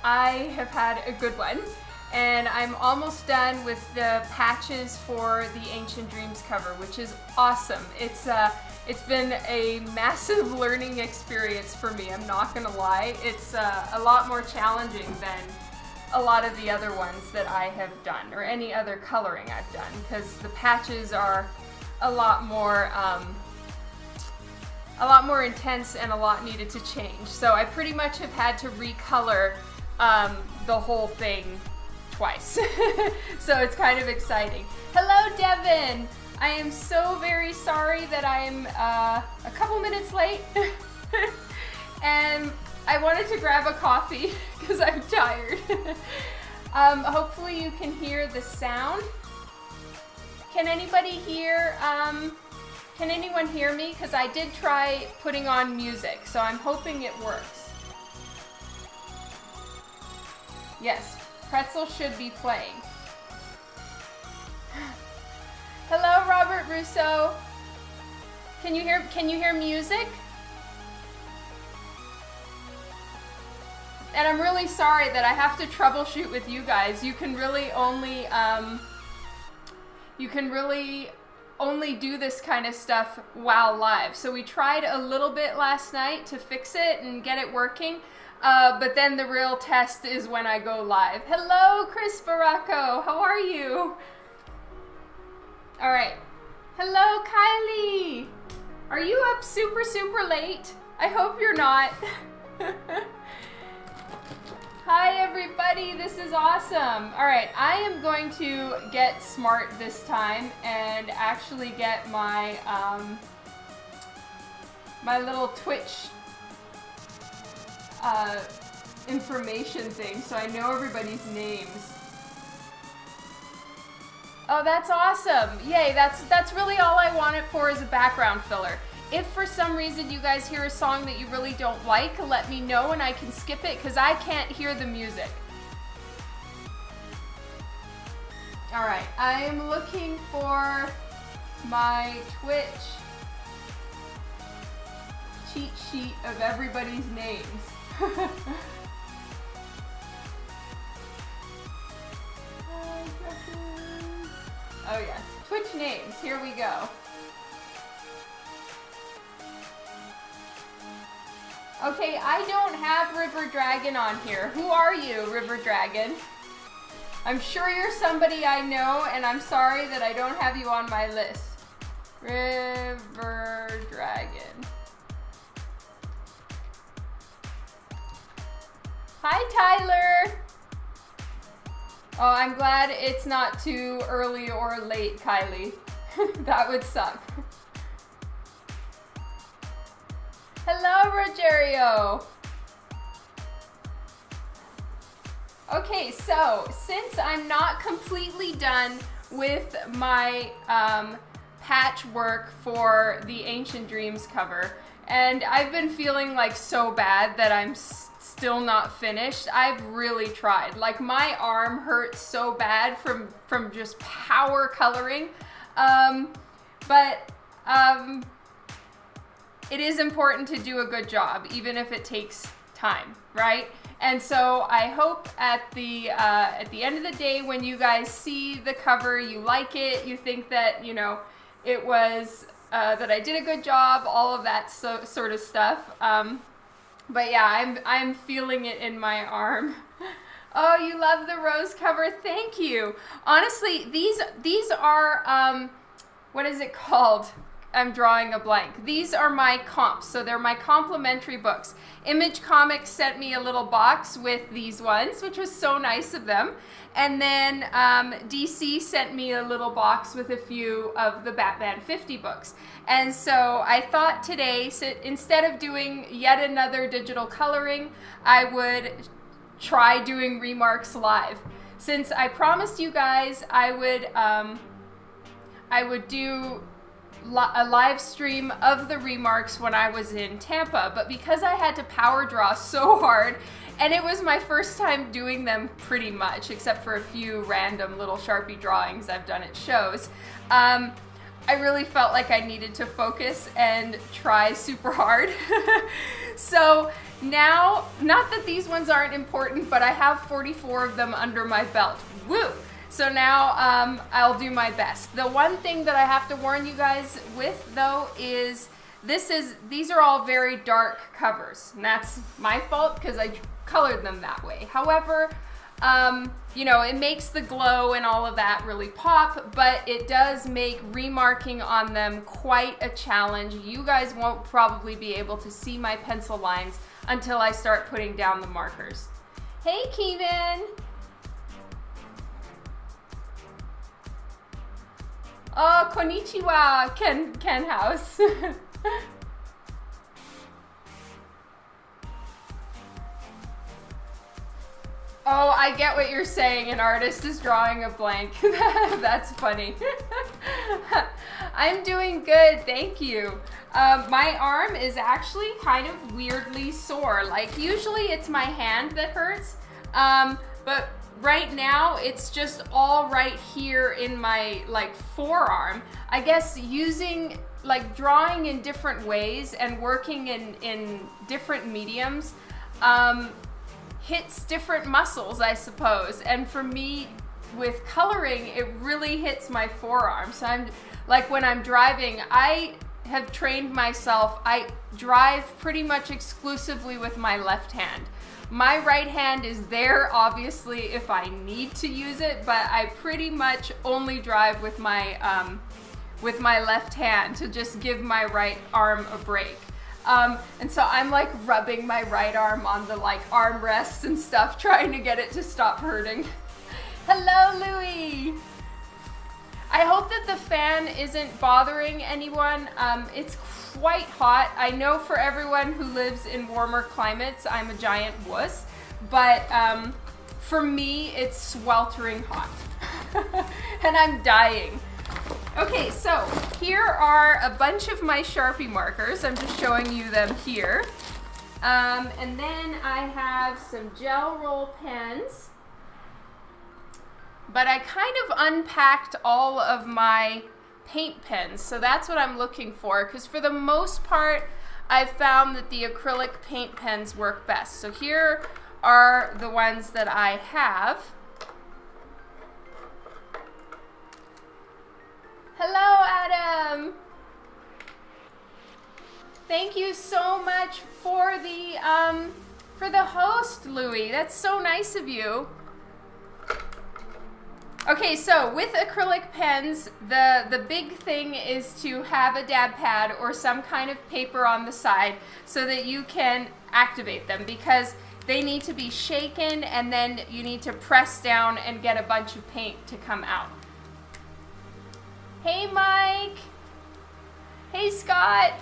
I have had a good one, and I'm almost done with the patches for the Ancient Dreams cover, which is awesome. It's been a massive learning experience for me, I'm not gonna lie. It's a lot more challenging than a lot of the other ones that I have done, or any other coloring I've done, because the patches are a lot more intense and a lot needed to change. So I pretty much have had to recolor the whole thing twice. So it's kind of exciting. Hello, Devin! I am so very sorry that I am a couple minutes late. And I wanted to grab a coffee because I'm tired. Hopefully you can hear the sound. Can anybody hear, can anyone hear me? Because I did try putting on music, so I'm hoping it works. Yes, Pretzel should be playing. Hello, Robert Russo. Can you hear music? And I'm really sorry that I have to troubleshoot with you guys. You can really only do this kind of stuff while live. So we tried a little bit last night to fix it and get it working, but then the real test is when I go live. Hello, Chris Baracco. How are you? All right. Hello, Kylie. Are you up super, super late? I hope you're not. Hi, everybody. This is awesome. All right. I am going to get smart this time and actually get my, my little Twitch information thing so I know everybody's names. Oh, that's awesome. Yay, that's really all I want it for as a background filler. If for some reason you guys hear a song that you really don't like, let me know and I can skip it because I can't hear the music. All right, I am looking for my Twitch cheat sheet of everybody's names. Oh yes, Twitch names, here we go. Okay, I don't have River Dragon on here. Who are you, River Dragon? I'm sure you're somebody I know, and I'm sorry that I don't have you on my list. River Dragon. Hi, Tyler! Oh, I'm glad it's not too early or late, Kylie. That would suck. Hello, Rogerio. Okay, so since I'm not completely done with my patchwork for the Ancient Dreams cover, and I've been feeling like so bad that I'm still not finished. I've really tried. Like, my arm hurts so bad from just power coloring, but it is important to do a good job, even if it takes time, right? And so I hope at the end of the day, when you guys see the cover, you like it, you think that, you know, it was, that I did a good job, all of that sort of stuff. But yeah, I'm feeling it in my arm. Oh, you love the rose cover? Thank you. Honestly, these are, what is it called? I'm drawing a blank. These are my comps, so they're my complimentary books. Image Comics sent me a little box with these ones, which was so nice of them. And then DC sent me a little box with a few of the Batman 50 books. And so I thought today, so instead of doing yet another digital coloring, I would try doing Remarks live. Since I promised you guys I would do a live stream of the Remarks when I was in Tampa, but because I had to power draw so hard, and it was my first time doing them pretty much, except for a few random little Sharpie drawings I've done at shows, I really felt like I needed to focus and try super hard. So now, not that these ones aren't important, but I have 44 of them under my belt. Woo! So now I'll do my best. The one thing that I have to warn you guys with, though, is these are all very dark covers. And that's my fault because I colored them that way. However, you know, it makes the glow and all of that really pop, but it does make remarking on them quite a challenge. You guys won't probably be able to see my pencil lines until I start putting down the markers. Hey, Kevin. Oh, konnichiwa, Ken House. Oh, I get what you're saying. An artist is drawing a blank. That's funny. I'm doing good, thank you. My arm is actually kind of weirdly sore. Like, usually it's my hand that hurts, but right now it's just all right here in my, like, forearm. I guess using, like, drawing in different ways and working in different mediums, hits different muscles, I suppose. And for me, with coloring, it really hits my forearm. So I'm like, when I'm driving, I have trained myself. I drive pretty much exclusively with my left hand. My right hand is there, obviously, if I need to use it, but I pretty much only drive with my left hand to just give my right arm a break. And so I'm like rubbing my right arm on the like armrests and stuff, trying to get it to stop hurting. Hello, Louie. I hope that the fan isn't bothering anyone. It's quite hot. I know for everyone who lives in warmer climates, I'm a giant wuss, but for me, it's sweltering hot. And I'm dying. Okay, so here are a bunch of my Sharpie markers. I'm just showing you them here. And then I have some gel roll pens. But I kind of unpacked all of my paint pens, so that's what I'm looking for, because for the most part, I've found that the acrylic paint pens work best. So here are the ones that I have. Hello, Adam. Thank you so much for the host, Louie. That's so nice of you. Okay, so with acrylic pens, the big thing is to have a dab pad or some kind of paper on the side so that you can activate them, because they need to be shaken and then you need to press down and get a bunch of paint to come out. Hey, Mike. Hey, Scott.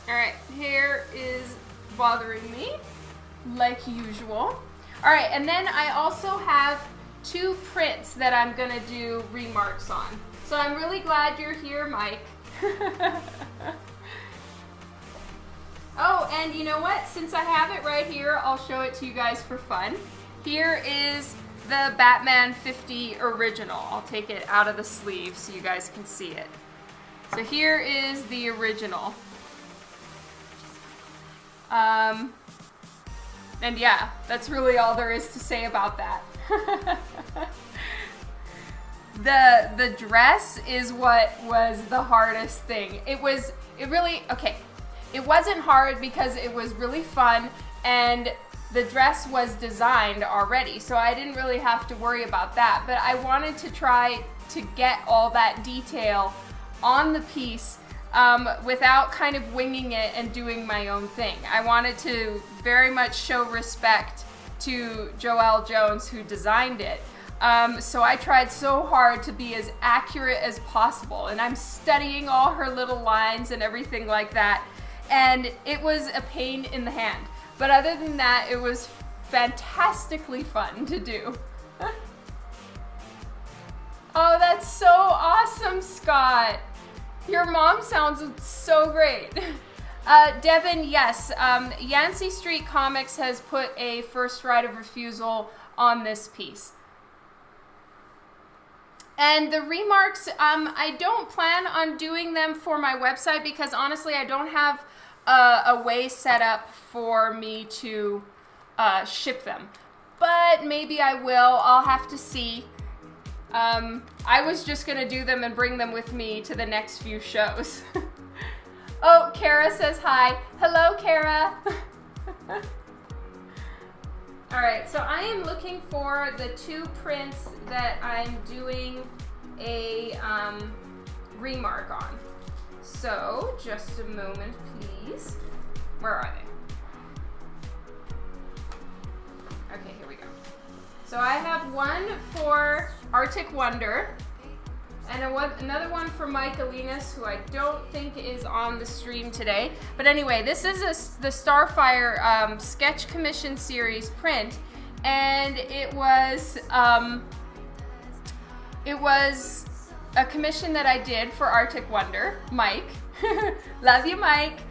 All right, hair is bothering me like usual. All right, and then I also have 2 prints that I'm gonna do remarks on. So I'm really glad you're here, Mike. Oh, and you know what? Since I have it right here, I'll show it to you guys for fun. Here is the Batman 50 original. I'll take it out of the sleeve so you guys can see it. So here is the original. And yeah, that's really all there is to say about that. The dress is what was the hardest thing. It wasn't hard because it was really fun and the dress was designed already, so I didn't really have to worry about that. But I wanted to try to get all that detail on the piece without kind of winging it and doing my own thing. I wanted to very much show respect to Joelle Jones, who designed it. So I tried so hard to be as accurate as possible, and I'm studying all her little lines and everything like that, and it was a pain in the hand. But other than that, it was fantastically fun to do. Oh, that's so awesome, Scott. Your mom sounds so great. Devin, yes, Yancey Street Comics has put a first right of refusal on this piece. And the remarks, I don't plan on doing them for my website because honestly, I don't have a way set up for me to ship them. But maybe I will. I'll have to see. I was just going to do them and bring them with me to the next few shows. Oh, Kara says hi. Hello, Kara. All right, so I am looking for the 2 prints that I'm doing a remark on. So, just a moment, please. Where are they? Okay, here we go. So I have one for Arctic Wonder, and another one for Mike Alinas, who I don't think is on the stream today. But anyway, this is the Starfire sketch commission series print, and it was a commission that I did for Arctic Wonder, Mike. Love you, Mike.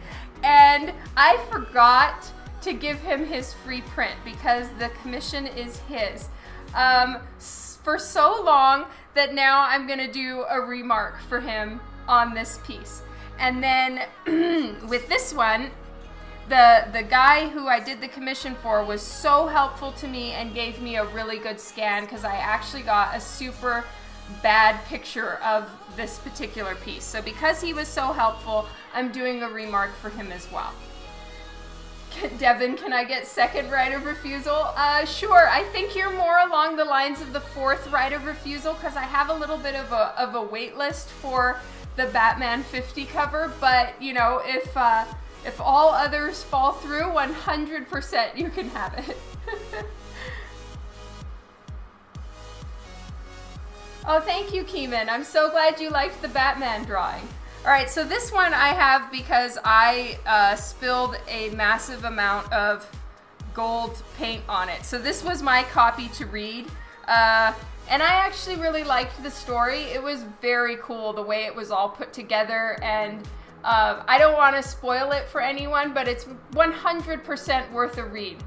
And I forgot to give him his free print because the commission is his for so long that now I'm gonna do a remark for him on this piece. And then with this one, the guy who I did the commission for was so helpful to me and gave me a really good scan, because I actually got a super bad picture of this particular piece. So because he was so helpful, I'm doing a remark for him as well. Devin, can I get second right of refusal? Sure. I think you're more along the lines of the 4th right of refusal, because I have a little bit of a wait list for the Batman 50 cover. But you know, if all others fall through, 100% you can have it. Oh, thank you, Keeman. I'm so glad you liked the Batman drawing. All right, so this one I have because I spilled a massive amount of gold paint on it. So this was my copy to read. And I actually really liked the story. It was very cool the way it was all put together. And I don't want to spoil it for anyone, but it's 100% worth a read.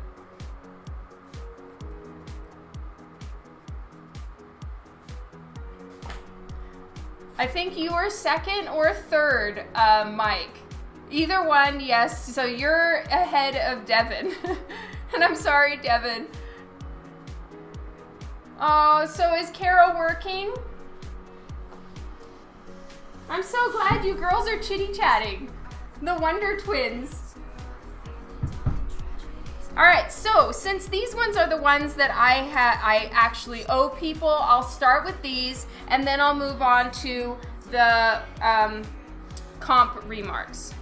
I think you were second or third, Mike. Either one, yes. So you're ahead of Devin. And I'm sorry, Devin. Oh, so is Carol working? I'm so glad you girls are chitty-chatting. The Wonder Twins. All right, so since these ones are the ones that I actually owe people, I'll start with these, and then I'll move on to the comp remarks.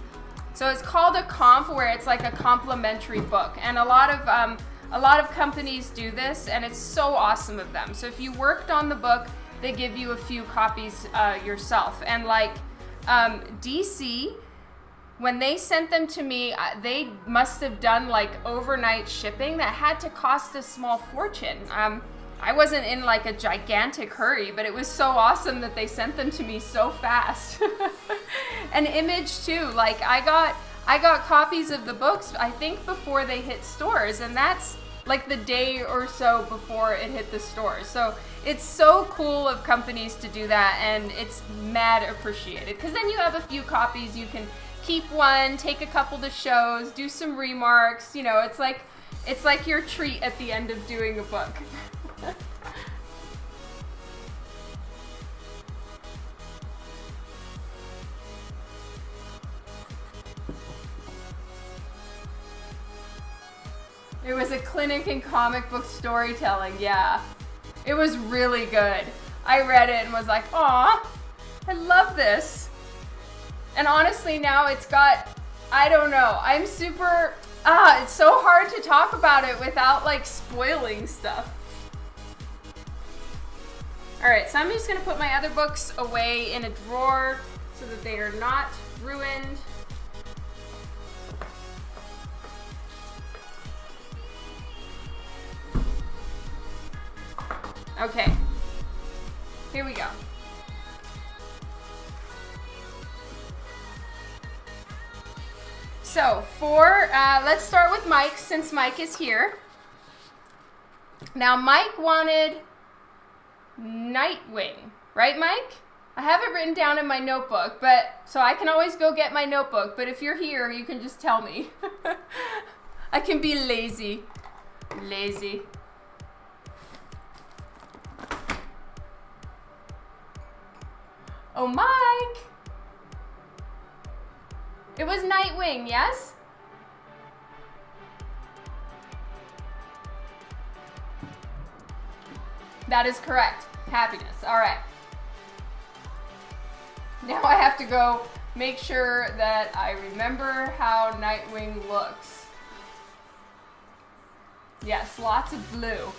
So it's called a comp, where it's like a complimentary book, and a lot of companies do this, and it's so awesome of them. So if you worked on the book, they give you a few copies yourself. And like DC, when they sent them to me, they must have done like overnight shipping that had to cost a small fortune. I wasn't in like a gigantic hurry, but it was so awesome that they sent them to me so fast. And Image too, like I got copies of the books, I think before they hit stores, and that's like the day or so before it hit the stores. So it's so cool of companies to do that, and it's mad appreciated, because then you have a few copies, you can keep one, take a couple to shows, do some remarks, you know, it's like your treat at the end of doing a book. It was a clinic in comic book storytelling, yeah. It was really good. I read it and was like, aw, I love this. And honestly, now it's got, I don't know, I'm super, it's so hard to talk about it without like spoiling stuff. All right, so I'm just gonna put my other books away in a drawer so that they are not ruined. Okay, here we go. So let's start with Mike, since Mike is here. Now Mike wanted Nightwing, right Mike? I have it written down in my notebook, but so I can always go get my notebook, but if you're here, you can just tell me. I can be lazy. Lazy. Oh, Mike! It was Nightwing, yes? That is correct. Happiness. All right. Now I have to go make sure that I remember how Nightwing looks. Yes, lots of blue.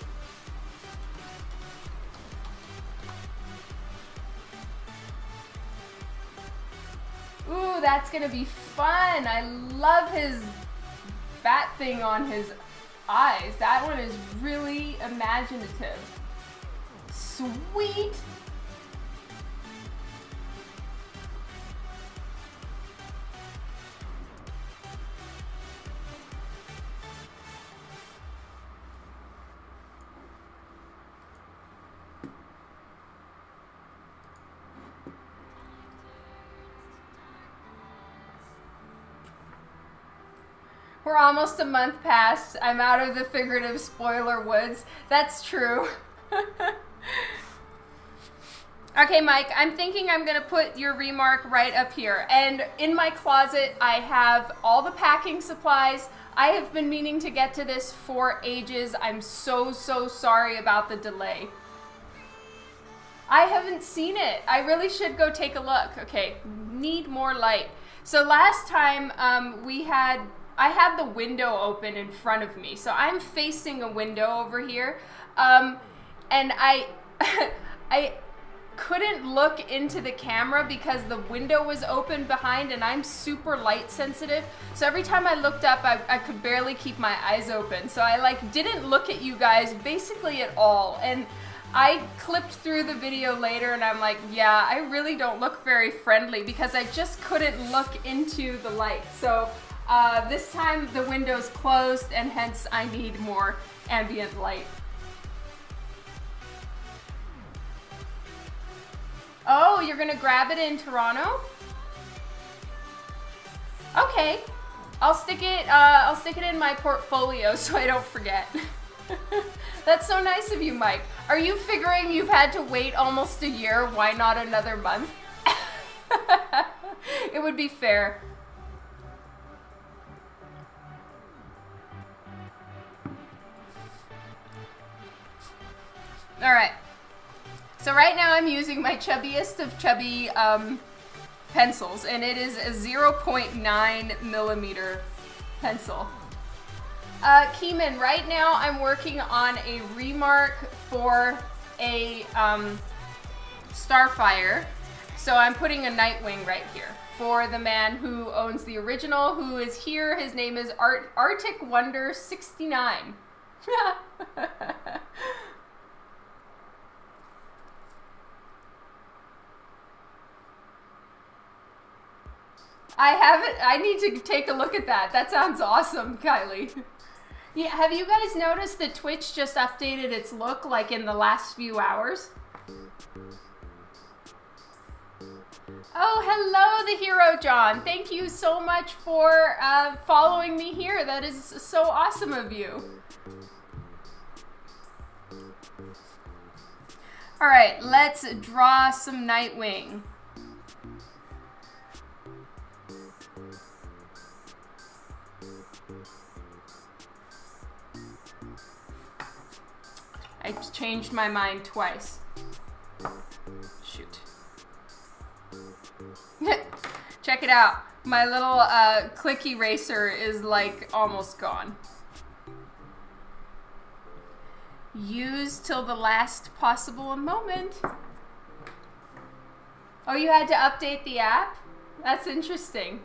Ooh, that's gonna be fun. I love his bat thing on his eyes. That one is really imaginative. Sweet. We're almost a month past. I'm out of the figurative spoiler woods. That's true. Okay, Mike, I'm thinking I'm gonna put your remark right up here. And in my closet, I have all the packing supplies. I have been meaning to get to this for ages. I'm so sorry about the delay. I haven't seen it. I really should go take a look. Okay, need more light. So last time I had the window open in front of me. So I'm facing a window over here. And I couldn't look into the camera because the window was open behind and I'm super light sensitive. So every time I looked up, I could barely keep my eyes open. So I didn't look at you guys basically at all. And I clipped through the video later and I'm like, yeah, I really don't look very friendly because I just couldn't look into the light. So this time the window's closed and hence I need more ambient light. Oh, you're gonna grab it in Toronto? Okay, I'll stick it in my portfolio so I don't forget. That's so nice of you, Mike. Are you figuring you've had to wait almost a year? Why not another month? It would be fair. All right. So right now I'm using my chubbiest of chubby pencils, and it is a 0.9 millimeter pencil. Keeman, right now I'm working on a remark for a Starfire. So I'm putting a Nightwing right here for the man who owns the original, who is here. His name is Arctic Wonder 69. I haven't. I need to take a look at that. That sounds awesome, Kylie. Yeah, have you guys noticed that Twitch just updated its look like in the last few hours? Oh, hello, the hero, John. Thank you so much for following me here. That is so awesome of you. All right, let's draw some Nightwing. I changed my mind twice. Shoot. Check it out. My little click eraser is almost gone. Use till the last possible moment. Oh, you had to update the app? That's interesting.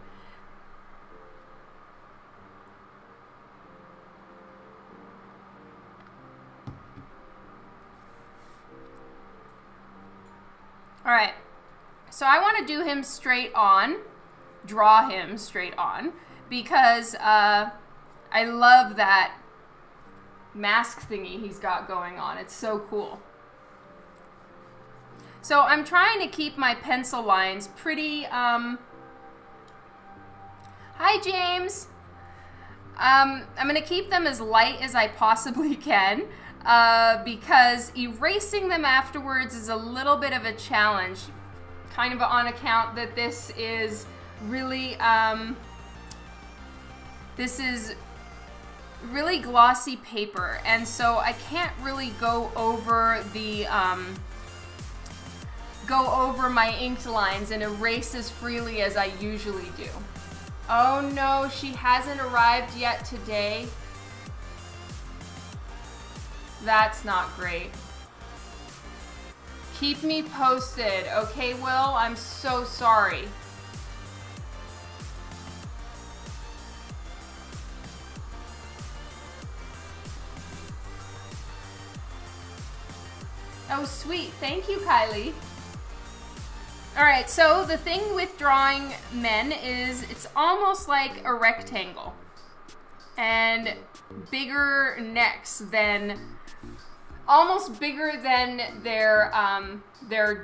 All right, so I want to do him straight on, draw him straight on, because I love that mask thingy he's got going on. It's so cool. So I'm trying to keep my pencil lines pretty, hi James. I'm going to keep them as light as I possibly can because erasing them afterwards is a little bit of a challenge, kind of on account that this is really glossy paper, and so I can't really go over my inked lines and erase as freely as I usually do. Oh no, she hasn't arrived yet today. That's not great. Keep me posted. Okay, Will, I'm so sorry. Oh, sweet. Thank you, Kylie. All right, so the thing with drawing men is it's almost like a rectangle and bigger necks than, almost bigger than their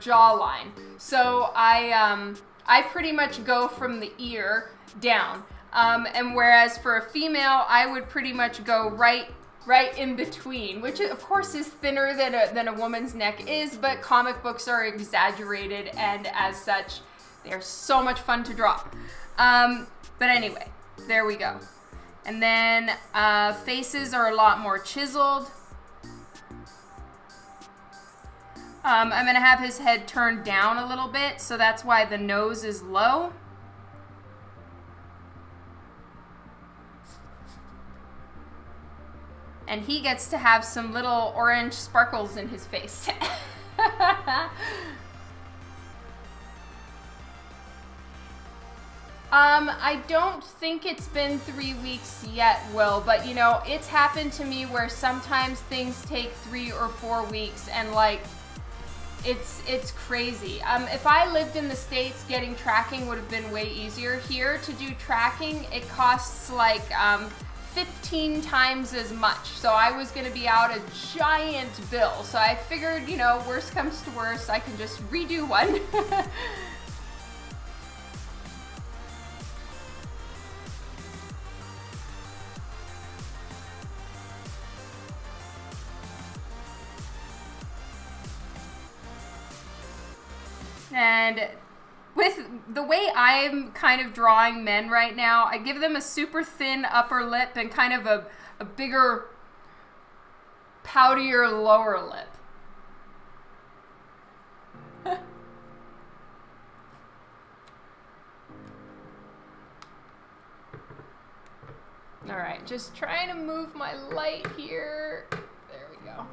jawline. So I pretty much go from the ear down. And whereas for a female, I would pretty much go right in between, which of course is thinner than a woman's neck is, but comic books are exaggerated, and as such, they're so much fun to draw. But anyway, there we go. And then faces are a lot more chiseled. I'm gonna have his head turned down a little bit, so that's why the nose is low. And he gets to have some little orange sparkles in his face. I don't think it's been 3 weeks yet, Will, but you know, it's happened to me where sometimes things take 3 or 4 weeks, and like, it's crazy. If I lived in the States, getting tracking would have been way easier. Here, to do tracking, it costs like 15 times as much. So I was gonna be out a giant bill. So I figured, you know, worst comes to worst, I can just redo one. And with the way I'm kind of drawing men right now, I give them a super thin upper lip and kind of a bigger, poutier lower lip. All right, just trying to move my light here. There we go.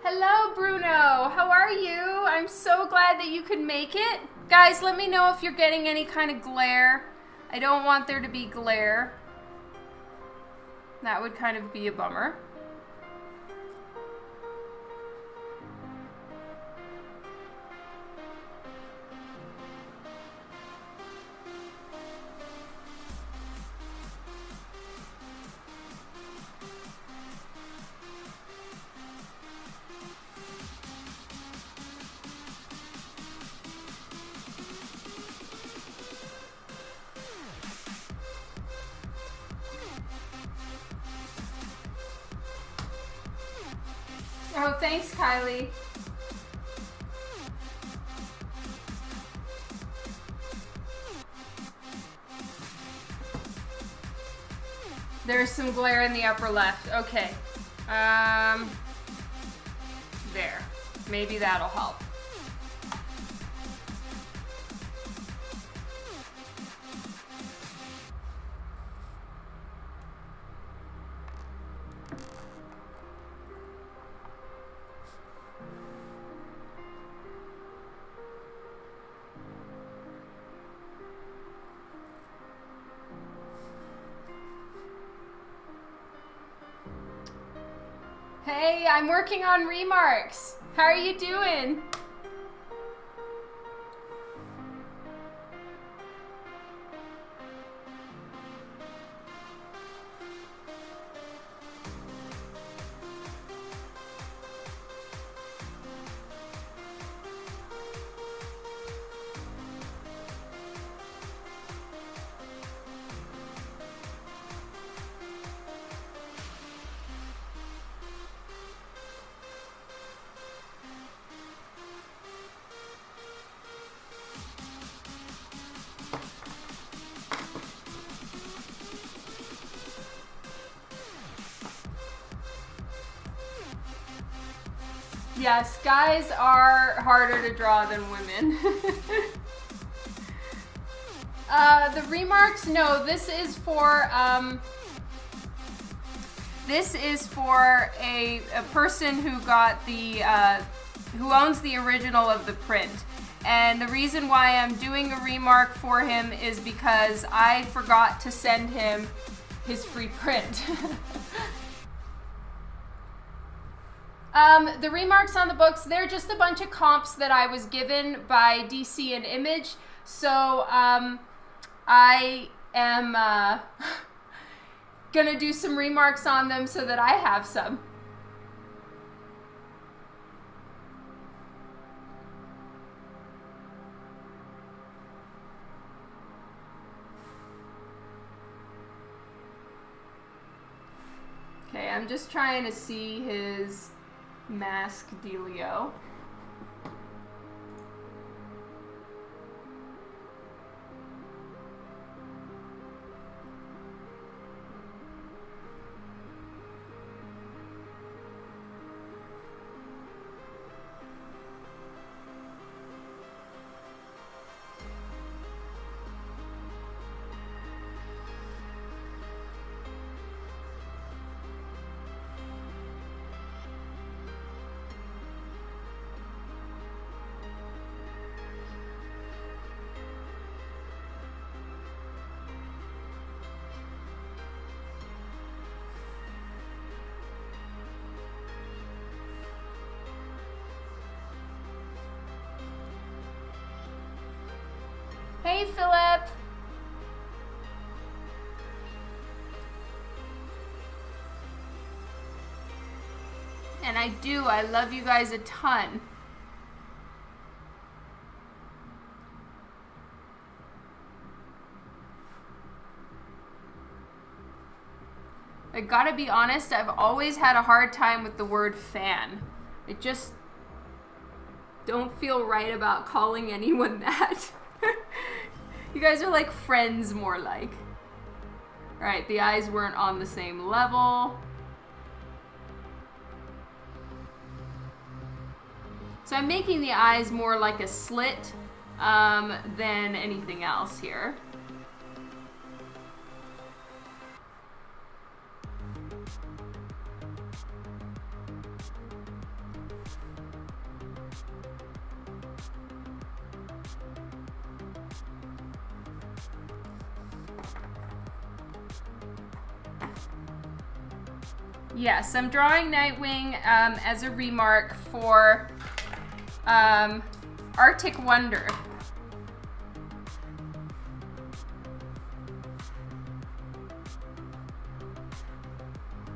Hello, Bruno. How are you? I'm so glad that you could make it. Guys, let me know if you're getting any kind of glare. I don't want there to be glare. That would kind of be a bummer. Oh, thanks, Kylie. There's some glare in the upper left. Okay. There. Maybe that'll help. Hey, I'm working on remarks. How are you doing? Yes, guys are harder to draw than women. The remarks, no, this is for a person who got the, who owns the original of the print. And the reason why I'm doing a remark for him is because I forgot to send him his free print. The remarks on the books, they're just a bunch of comps that I was given by DC and Image. So I am gonna do some remarks on them so that I have some. Okay, I'm just trying to see his mask dealio. Hey, Philip. And I love you guys a ton. I gotta be honest, I've always had a hard time with the word fan. I just don't feel right about calling anyone that. You guys are like friends more like. Alright, the eyes weren't on the same level. So I'm making the eyes more like a slit than anything else here. Yes, I'm drawing Nightwing as a remark for Arctic Wonder.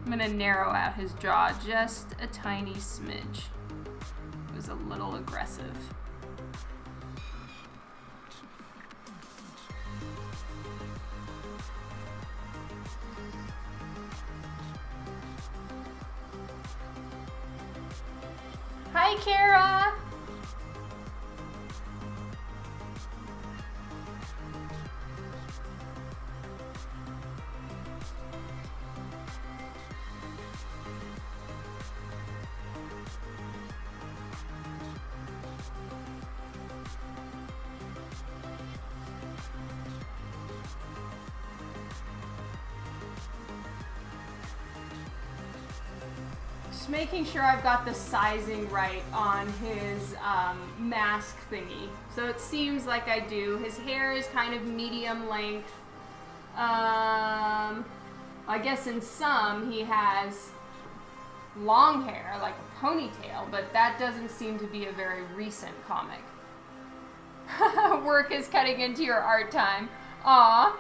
I'm gonna narrow out his jaw just a tiny smidge. It was a little aggressive. Hi, Kara. Just making sure I've got the sizing right on his mask thingy. So it seems like I do. His hair is kind of medium length. I guess in some he has long hair, like a ponytail, but that doesn't seem to be a very recent comic. Work is cutting into your art time. Aw.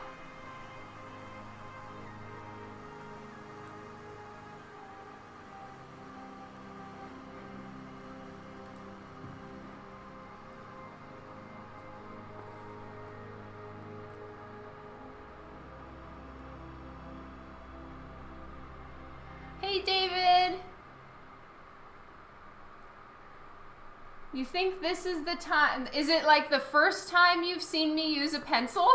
Hey, David. You think this is the time? Is it like the first time you've seen me use a pencil?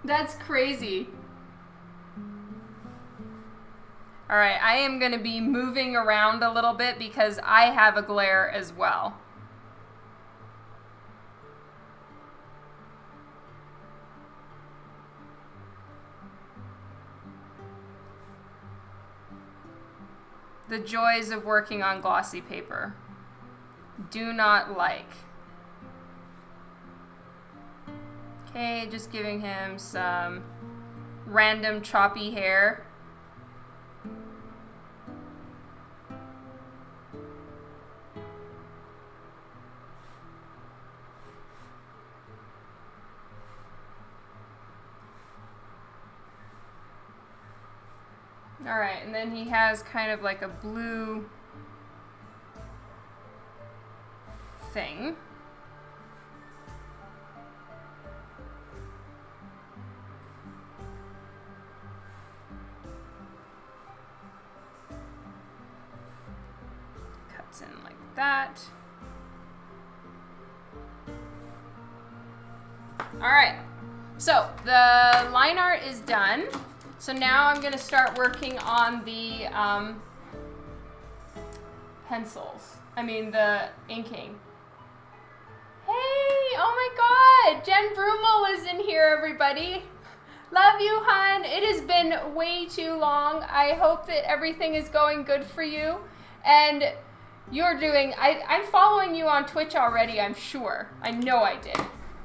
That's crazy. All right, I am going to be moving around a little bit because I have a glare as well. The joys of working on glossy paper. Do not like. Okay, just giving him some random choppy hair. All right, and then he has kind of like a blue thing. Cuts in like that. All right, so the line art is done. So now I'm going to start working on the the inking. Hey, oh my God, Jen Brummel is in here, everybody. Love you, hun. It has been way too long. I hope that everything is going good for you. And you're doing, I'm following you on Twitch already, I'm sure. I know I did.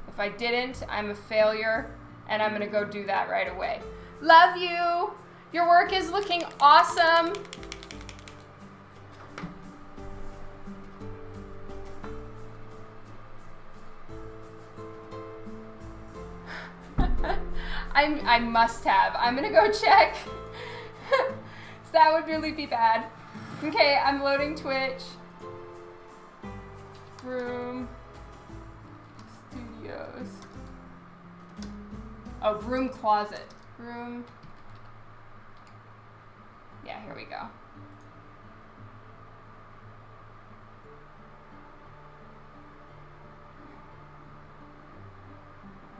If I didn't, I'm a failure, and I'm going to go do that right away. Love you. Your work is looking awesome. I must have. I'm gonna go check. That would really be bad. Okay, I'm loading Twitch. Room Studios. Oh, Broom Closet. Room. Yeah, here we go.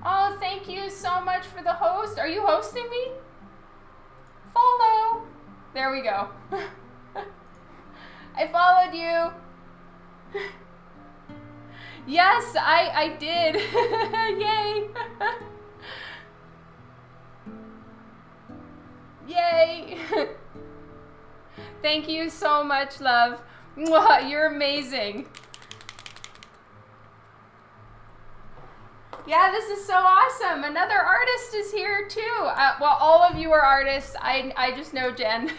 Oh, thank you so much for the host. Are you hosting me? Follow. There we go. I followed you. Yes, I did. Yay. Yay! Thank you so much, love. Mwah, you're amazing. Yeah, this is so awesome. Another artist is here too. Well, all of you are artists. I just know Jen.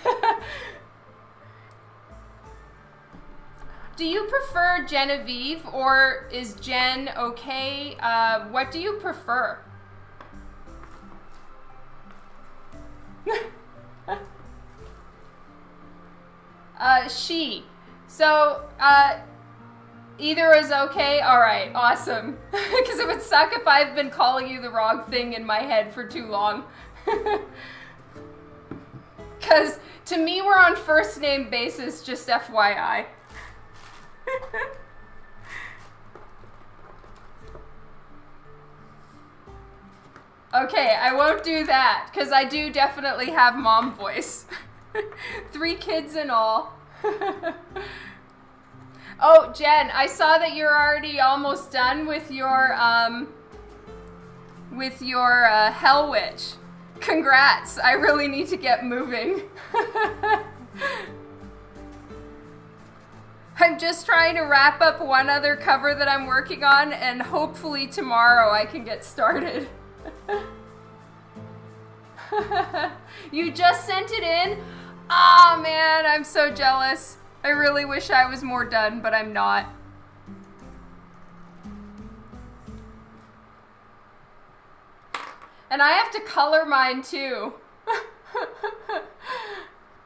Do you prefer Genevieve or is Jen okay? What do you prefer? She. So, either is okay? Alright, awesome. Because it would suck if I've been calling you the wrong thing in my head for too long. Because to me, we're on first name basis, just FYI. Okay, I won't do that, because I do definitely have mom voice. 3 kids and all. Oh, Jen, I saw that you're already almost done with your Hell Witch. Congrats, I really need to get moving. I'm just trying to wrap up one other cover that I'm working on, and hopefully tomorrow I can get started. You just sent it in? Oh man, I'm so jealous. I really wish I was more done, but I'm not. And I have to color mine too.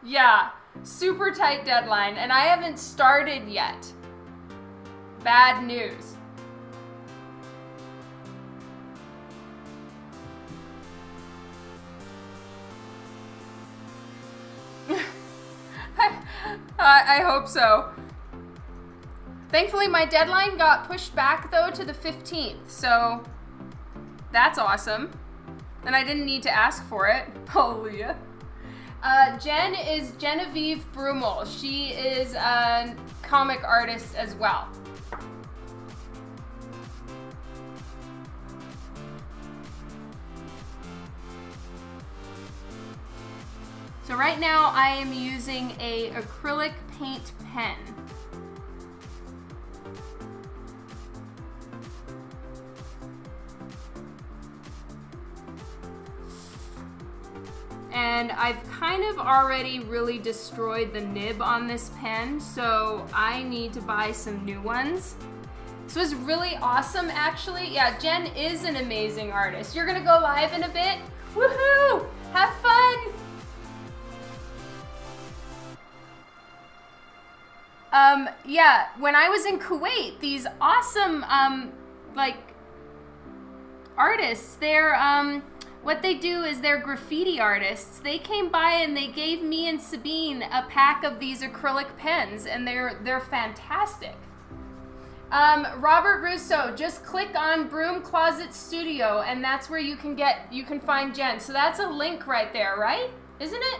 Yeah, super tight deadline, and I haven't started yet. Bad news. I hope so. Thankfully, my deadline got pushed back, though, to the 15th, so that's awesome. And I didn't need to ask for it. Hallelujah. Jen is Genevieve Brummel. She is a comic artist as well. So right now I am using a acrylic paint pen. And I've kind of already really destroyed the nib on this pen, so I need to buy some new ones. This was really awesome, actually. Yeah, Jen is an amazing artist. You're gonna go live in a bit? Woohoo! Have fun! Yeah, when I was in Kuwait, these awesome, like, artists, they're, what they do is they're graffiti artists. They came by and they gave me and Sabine a pack of these acrylic pens, and they're fantastic. Robert Russo, just click on Broom Closet Studio, and that's where you can find Jen. So that's a link right there, right? Isn't it?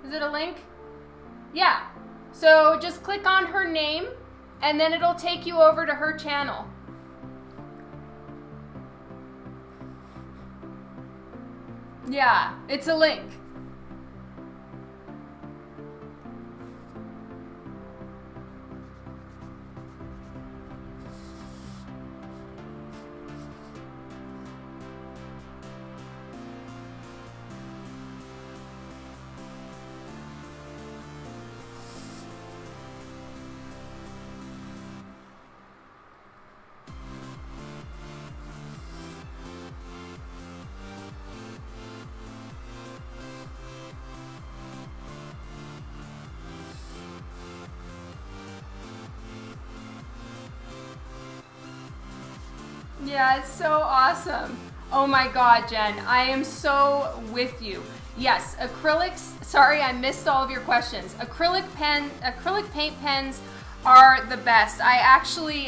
Is it a link? Yeah. So just click on her name, and then it'll take you over to her channel. Yeah, it's a link. Yeah, it's so awesome. Oh my God, Jen, I am so with you. Yes, acrylics, sorry I missed all of your questions. Acrylic paint pens are the best. I actually,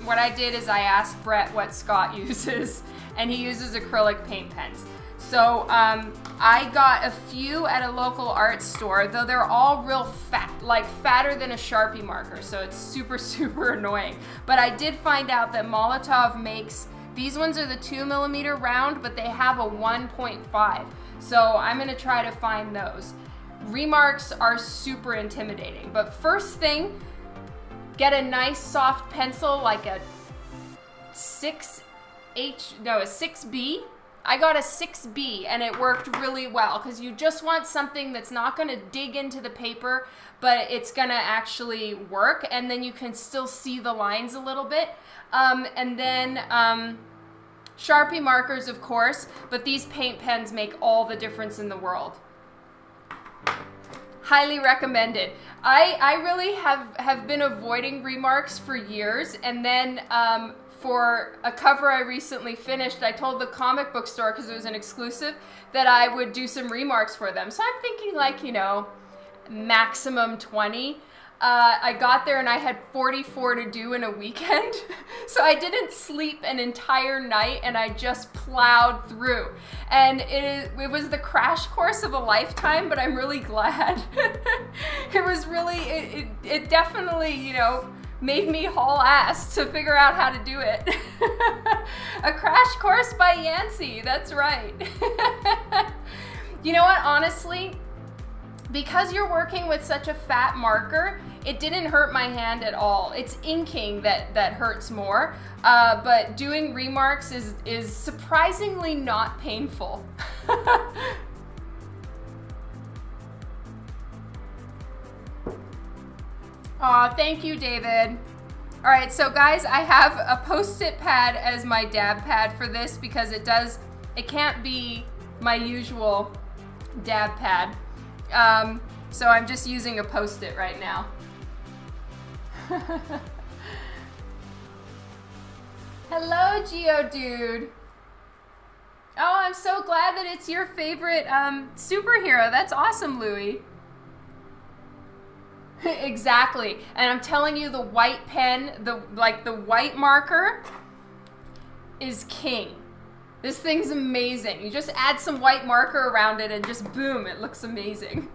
what I did is I asked Brett what Scott uses, and he uses acrylic paint pens. So I got a few at a local art store, though they're all real fat, like fatter than a Sharpie marker, so it's super, super annoying. But I did find out that Molotov makes, these ones are the 2mm round, but they have a 1.5. So I'm gonna try to find those. Remarks are super intimidating, but first thing, get a nice soft pencil like a 6B. I got a 6B and it worked really well because you just want something that's not going to dig into the paper, but it's going to actually work, and then you can still see the lines a little bit. And then Sharpie markers, of course, but these paint pens make all the difference in the world. Highly recommended. I really have been avoiding Remarks for years, and then for a cover I recently finished, I told the comic book store, because it was an exclusive, that I would do some Remarks for them. So I'm thinking like, you know, maximum 20. I got there and I had 44 to do in a weekend. So I didn't sleep an entire night and I just plowed through. And it was the crash course of a lifetime, but I'm really glad. It was really, it definitely, you know, made me haul ass to figure out how to do it. A crash course by Yancey, that's right. You know what, honestly, because you're working with such a fat marker, it didn't hurt my hand at all. It's inking that hurts more, but doing Remarks is surprisingly not painful. Aw, thank you, David. All right, so guys, I have a Post-it pad as my dab pad for this because it can't be my usual dab pad. So I'm just using a Post-it right now. Hello, Geodude. Oh, I'm so glad that it's your favorite superhero. That's awesome, Louie. Exactly. And I'm telling you, the white pen, the white marker is king. This thing's amazing. You just add some white marker around it and just boom, it looks amazing.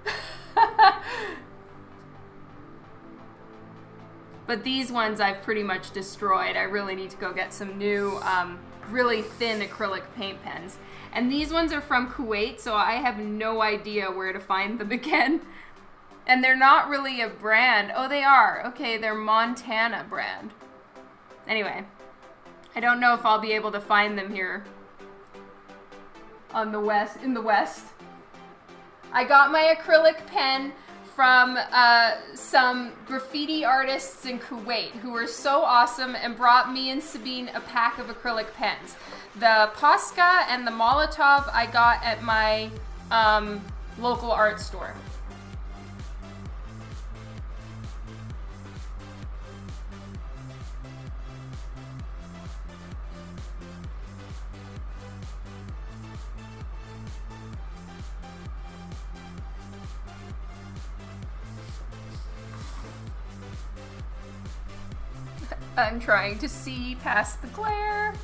But these ones I've pretty much destroyed. I really need to go get some new, really thin acrylic paint pens. And these ones are from Kuwait, so I have no idea where to find them again. And they're not really a brand. Oh, they are. Okay, they're Montana brand. Anyway, I don't know if I'll be able to find them here in the West. I got my acrylic pen from some graffiti artists in Kuwait who were so awesome and brought me and Sabine a pack of acrylic pens. The Posca and the Molotov I got at my local art store. I'm trying to see past the glare.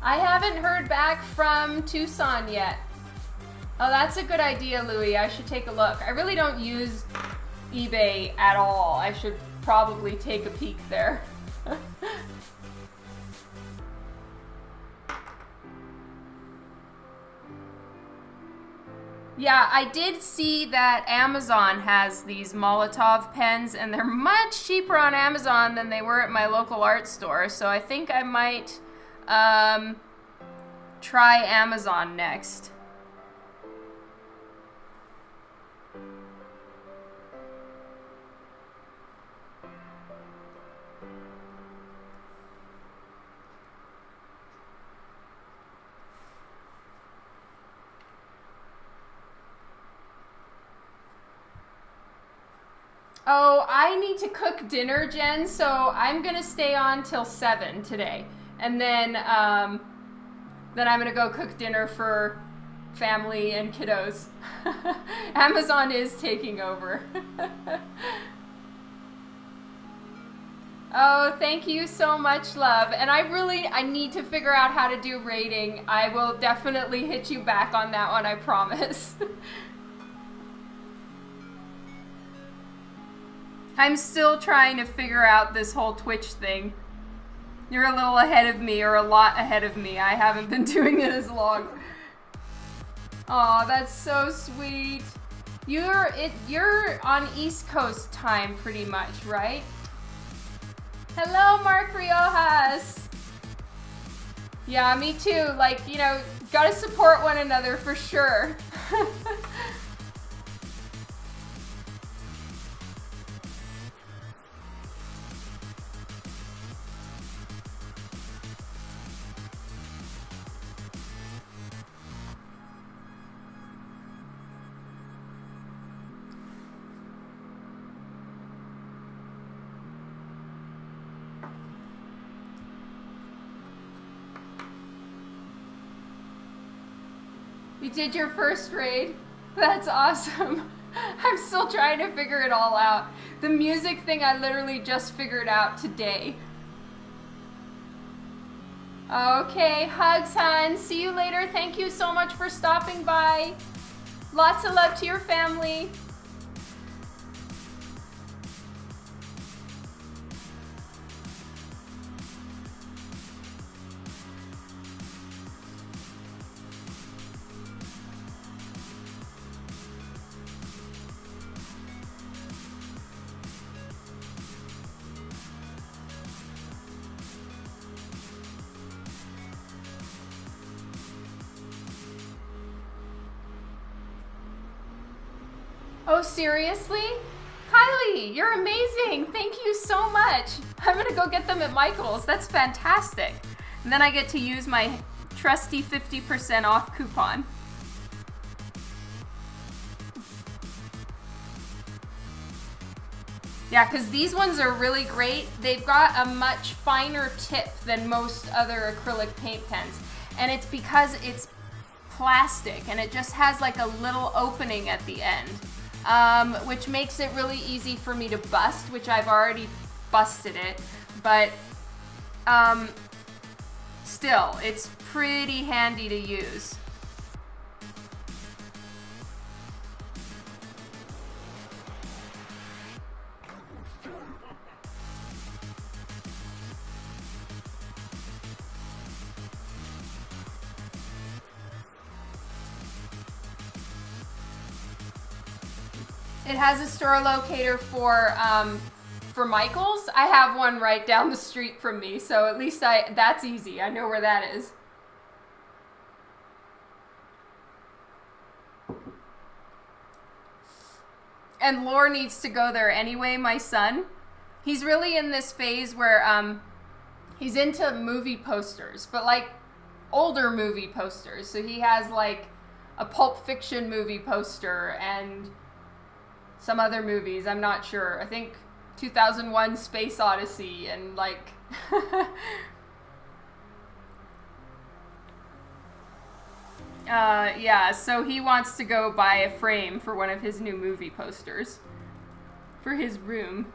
I haven't heard back from Tucson yet. Oh, that's a good idea, Louie. I should take a look. I really don't use eBay at all. I should probably take a peek there. Yeah, I did see that Amazon has these Molotov pens, and they're much cheaper on Amazon than they were at my local art store, so I think I might try Amazon next. Oh, I need to cook dinner, Jen, so I'm gonna stay on till 7 today. And then I'm gonna go cook dinner for family and kiddos. Amazon is taking over. Oh, thank you so much, love. And I need to figure out how to do rating. I will definitely hit you back on that one, I promise. I'm still trying to figure out this whole Twitch thing. You're a little ahead of me, or a lot ahead of me. I haven't been doing it as long. Aw, that's so sweet. You're on East Coast time pretty much, right? Hello, Mark Riojas. Yeah, me too. Like, you know, gotta support one another for sure. You did your first raid? That's awesome. I'm still trying to figure it all out. The music thing I literally just figured out today. Okay, hugs, hon. See you later. Thank you so much for stopping by. Lots of love to your family. Oh, seriously? Kylie, you're amazing. Thank you so much. I'm gonna go get them at Michael's. That's fantastic. And then I get to use my trusty 50% off coupon. Yeah, because these ones are really great. They've got a much finer tip than most other acrylic paint pens. And it's because it's plastic and it just has like a little opening at the end, which makes it really easy for me to bust, which I've already busted it. But still, it's pretty handy to use. It has a store locator for Michael's. I have one right down the street from me, so at least that's easy. I know where that is. And Lore needs to go there anyway, my son. He's really in this phase where he's into movie posters, but like older movie posters. So he has like a Pulp Fiction movie poster and some other movies, I'm not sure. I think 2001 Space Odyssey and like yeah, so he wants to go buy a frame for one of his new movie posters for his room.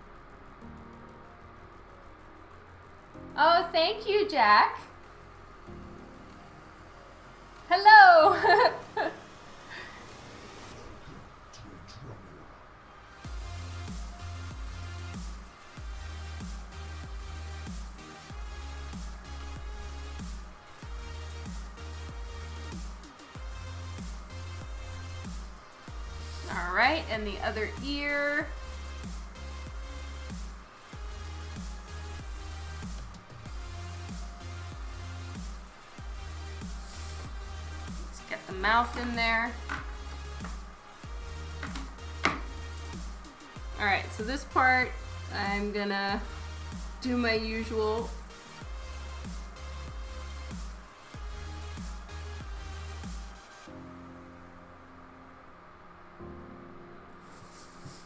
Oh, thank you, Jack. Hello. All right, and the other ear. Let's get the mouth in there. All right, so this part, I'm gonna do my usual.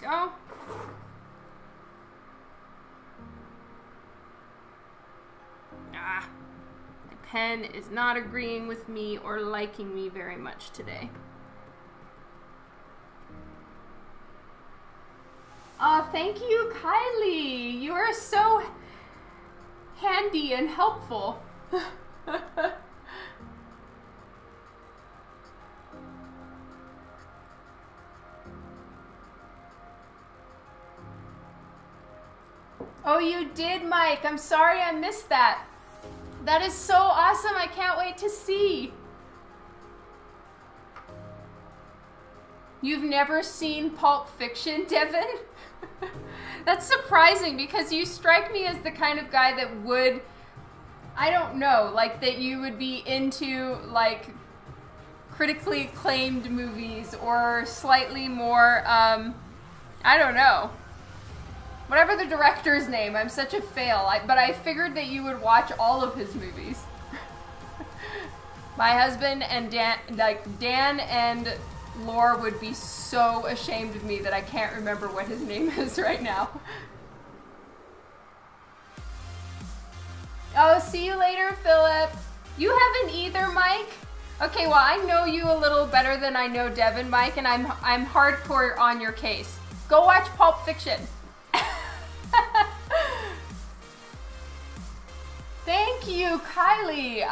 Go. Ah, my pen is not agreeing with me or liking me very much today. Oh, thank you, Kylie. You are so handy and helpful. Oh, you did, Mike. I'm sorry I missed that. That is so awesome. I can't wait to see. You've never seen Pulp Fiction, Devin? That's surprising because you strike me as the kind of guy that would, I don't know, like that you would be into like critically acclaimed movies or slightly more, I don't know. Whatever the director's name, I'm such a fail. But I figured that you would watch all of his movies. My husband and Dan and Lore would be so ashamed of me that I can't remember what his name is right now. Oh, see you later, Philip. You haven't either, Mike? Okay, well, I know you a little better than I know Devin, Mike, and I'm hardcore on your case. Go watch Pulp Fiction. Thank you, Kylie.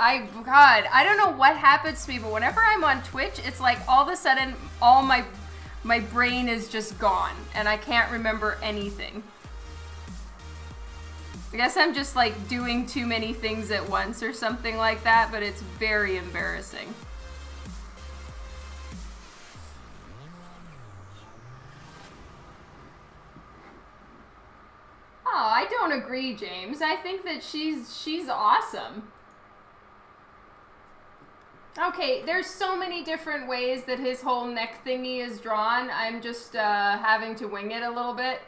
God, I don't know what happens to me, but whenever I'm on Twitch, it's like all of a sudden all my brain is just gone and I can't remember anything. I guess I'm just like doing too many things at once or something like that, but it's very embarrassing. Oh, I don't agree, James. I think that she's awesome. Okay, there's so many different ways that his whole neck thingy is drawn. I'm just having to wing it a little bit.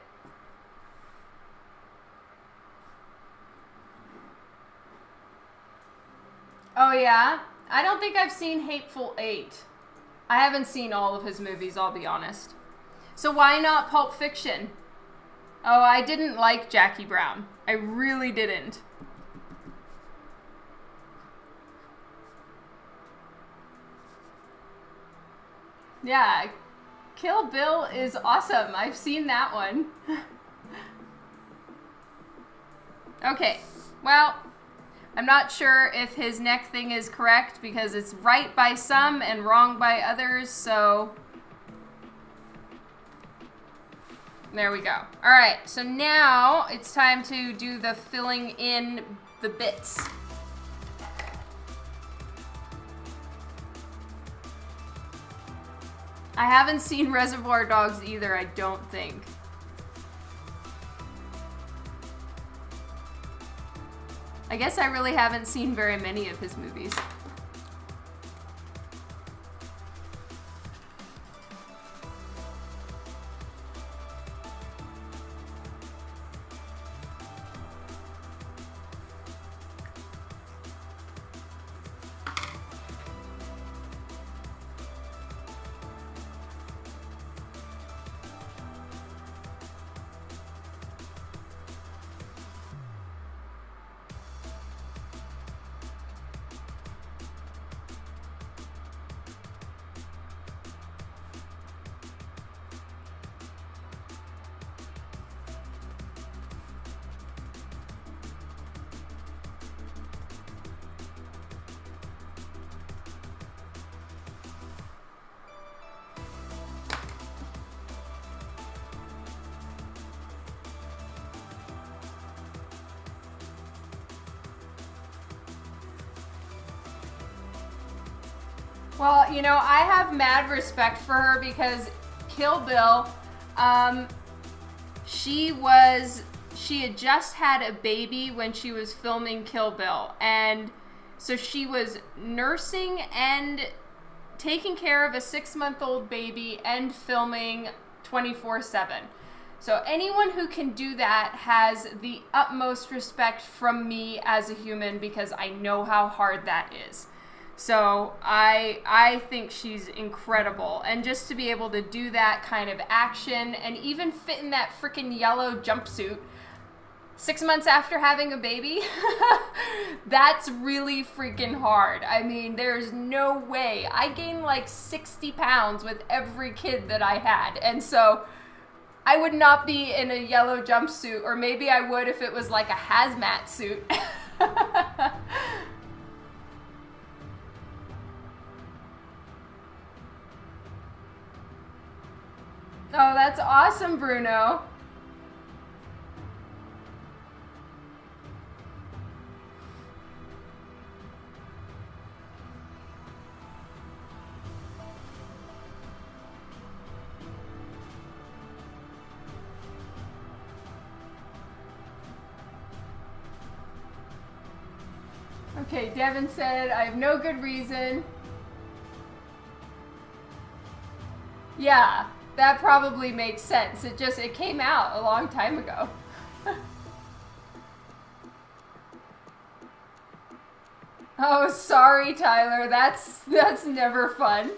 Oh yeah? I don't think I've seen Hateful Eight. I haven't seen all of his movies, I'll be honest. So why not Pulp Fiction? Oh, I didn't like Jackie Brown. I really didn't. Yeah, Kill Bill is awesome. I've seen that one. Okay, well, I'm not sure if his neck thing is correct because it's right by some and wrong by others, so there we go. All right, so now it's time to do the filling in the bits. I haven't seen Reservoir Dogs either, I don't think. I guess I really haven't seen very many of his movies. Well, you know, I have mad respect for her because Kill Bill, she had just had a baby when she was filming Kill Bill. And so she was nursing and taking care of a 6-month-old baby and filming 24/7. So anyone who can do that has the utmost respect from me as a human because I know how hard that is. So I think she's incredible. And just to be able to do that kind of action and even fit in that freaking yellow jumpsuit 6 months after having a baby, that's really freaking hard. I mean, there's no way. I gained like 60 pounds with every kid that I had. And so I would not be in a yellow jumpsuit, or maybe I would if it was like a hazmat suit. Oh, that's awesome, Bruno. Okay, Devin said, I have no good reason. Yeah. That probably makes sense. It came out a long time ago. Oh, sorry, Tyler. That's never fun.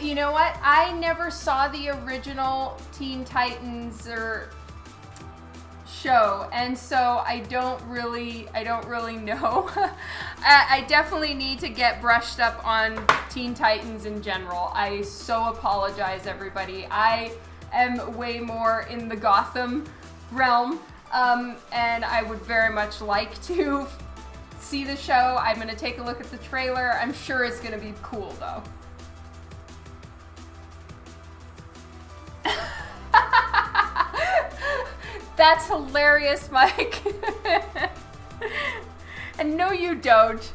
You know what? I never saw the original Teen Titans show, and so I don't really know. I definitely need to get brushed up on Teen Titans in general. I so apologize, everybody. I am way more in the Gotham realm, and I would very much like to see the show. I'm going to take a look at the trailer. I'm sure it's going to be cool, though. That's hilarious, Mike. And no, you don't.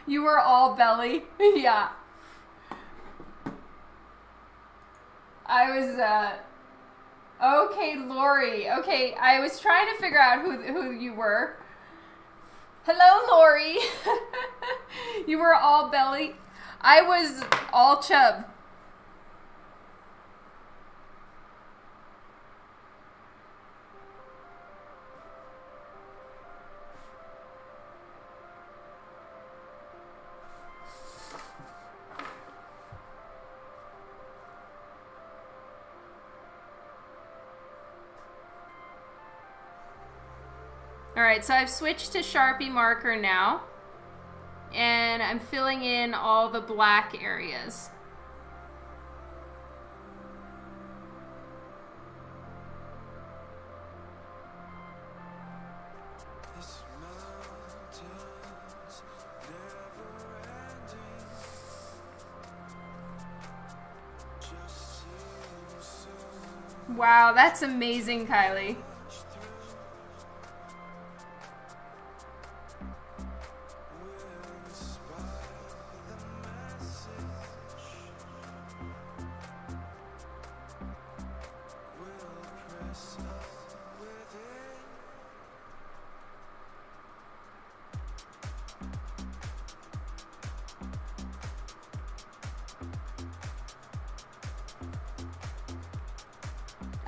You were all belly. Yeah. I was, okay, Lori. Okay, I was trying to figure out who you were. Hello, Lori. You were all belly. I was all chub. All right, so I've switched to Sharpie marker now, and I'm filling in all the black areas. Wow, that's amazing, Kylie.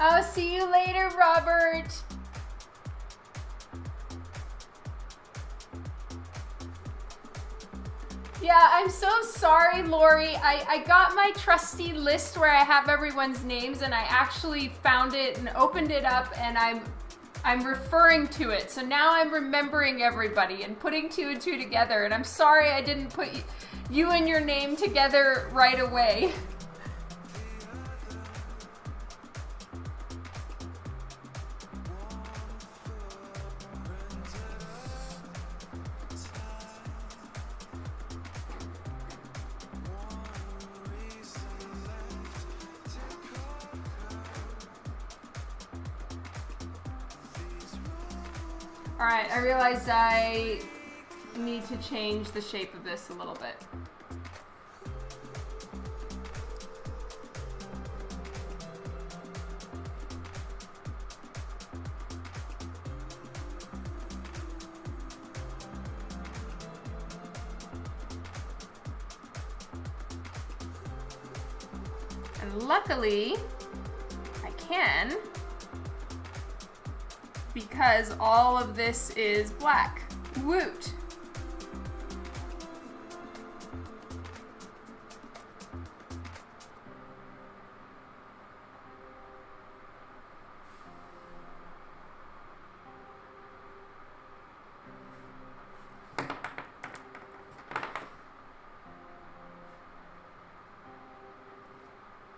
I'll see you later, Robert. Yeah, I'm so sorry, Lori. I got my trusty list where I have everyone's names, and I actually found it and opened it up, and I'm referring to it. So now I'm remembering everybody and putting two and two together, and I'm sorry I didn't put you and your name together right away. All right, I realized I need to change the shape of this a little bit. And luckily, I can, because all of this is black. Woot!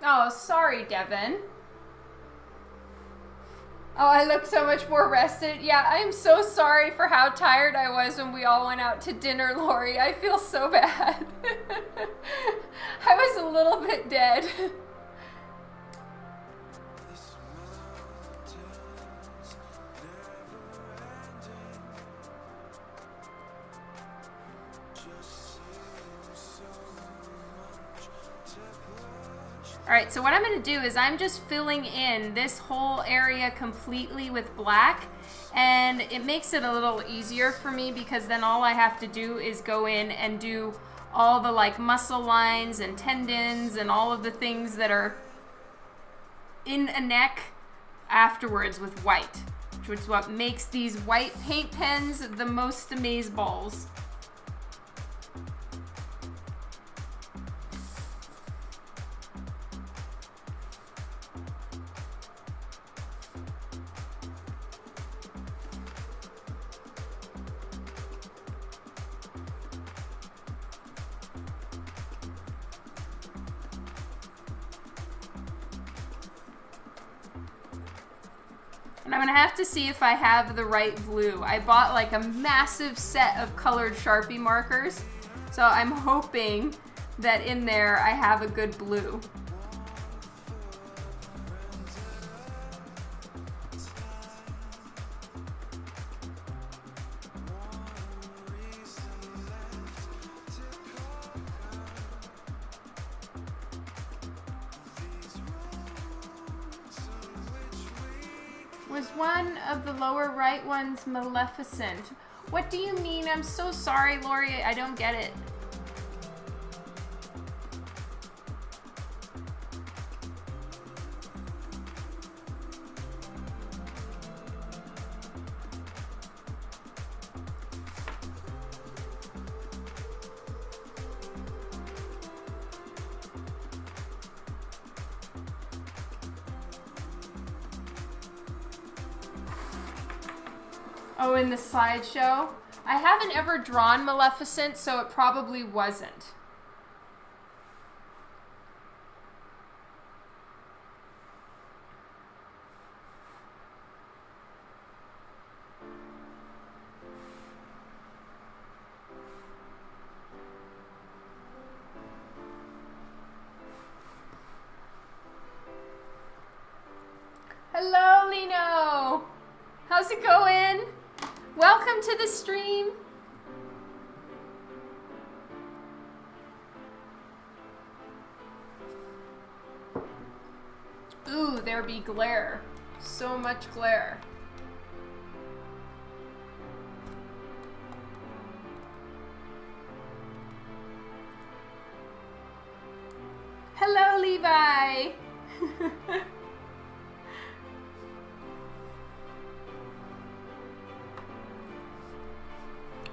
Oh, sorry, Devin. Oh, I look so much more rested. Yeah, I'm so sorry for how tired I was when we all went out to dinner, Lori. I feel so bad. I was a little bit dead. All right, so what I'm gonna do is I'm just filling in this whole area completely with black, and it makes it a little easier for me because then all I have to do is go in and do all the like muscle lines and tendons and all of the things that are in a neck afterwards with white, which is what makes these white paint pens the most amazeballs. And I'm gonna have to see if I have the right blue. I bought like a massive set of colored Sharpie markers, so I'm hoping that in there I have a good blue. Was one of the lower right ones Maleficent? What do you mean? I'm so sorry, Lori. I don't get it. Oh, in the slideshow? I haven't ever drawn Maleficent, so it probably wasn't. Hello, Lino! How's it going? Welcome to the stream. Ooh, there be glare. So much glare. Hello, Levi!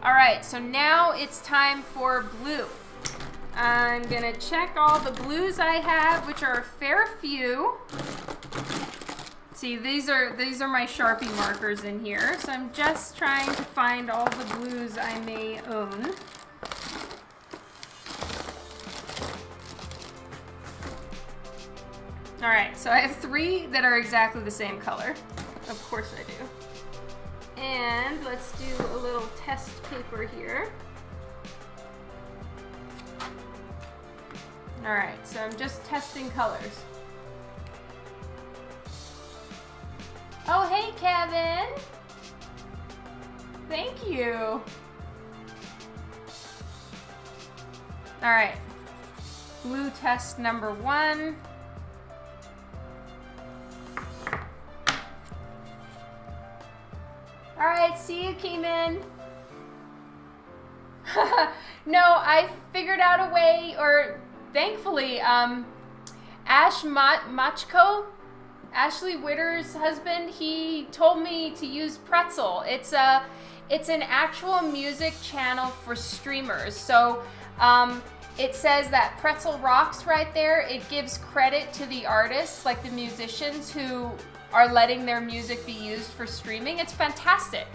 All right, so now it's time for blue. I'm gonna check all the blues I have, which are a fair few. See, these are my Sharpie markers in here, so I'm just trying to find all the blues I may own. All right, so I have 3 that are exactly the same color. Of course I do. And let's do a little test paper here. All right, so I'm just testing colors. Oh, hey, Kevin. Thank you. All right, blue test number 1. All right, see you, Keeman. No, I figured out a way, or thankfully, Machko, Ashley Witter's husband, he told me to use Pretzel. It's an actual music channel for streamers. So it says that Pretzel rocks right there. It gives credit to the artists, like the musicians who are letting their music be used for streaming. It's fantastic.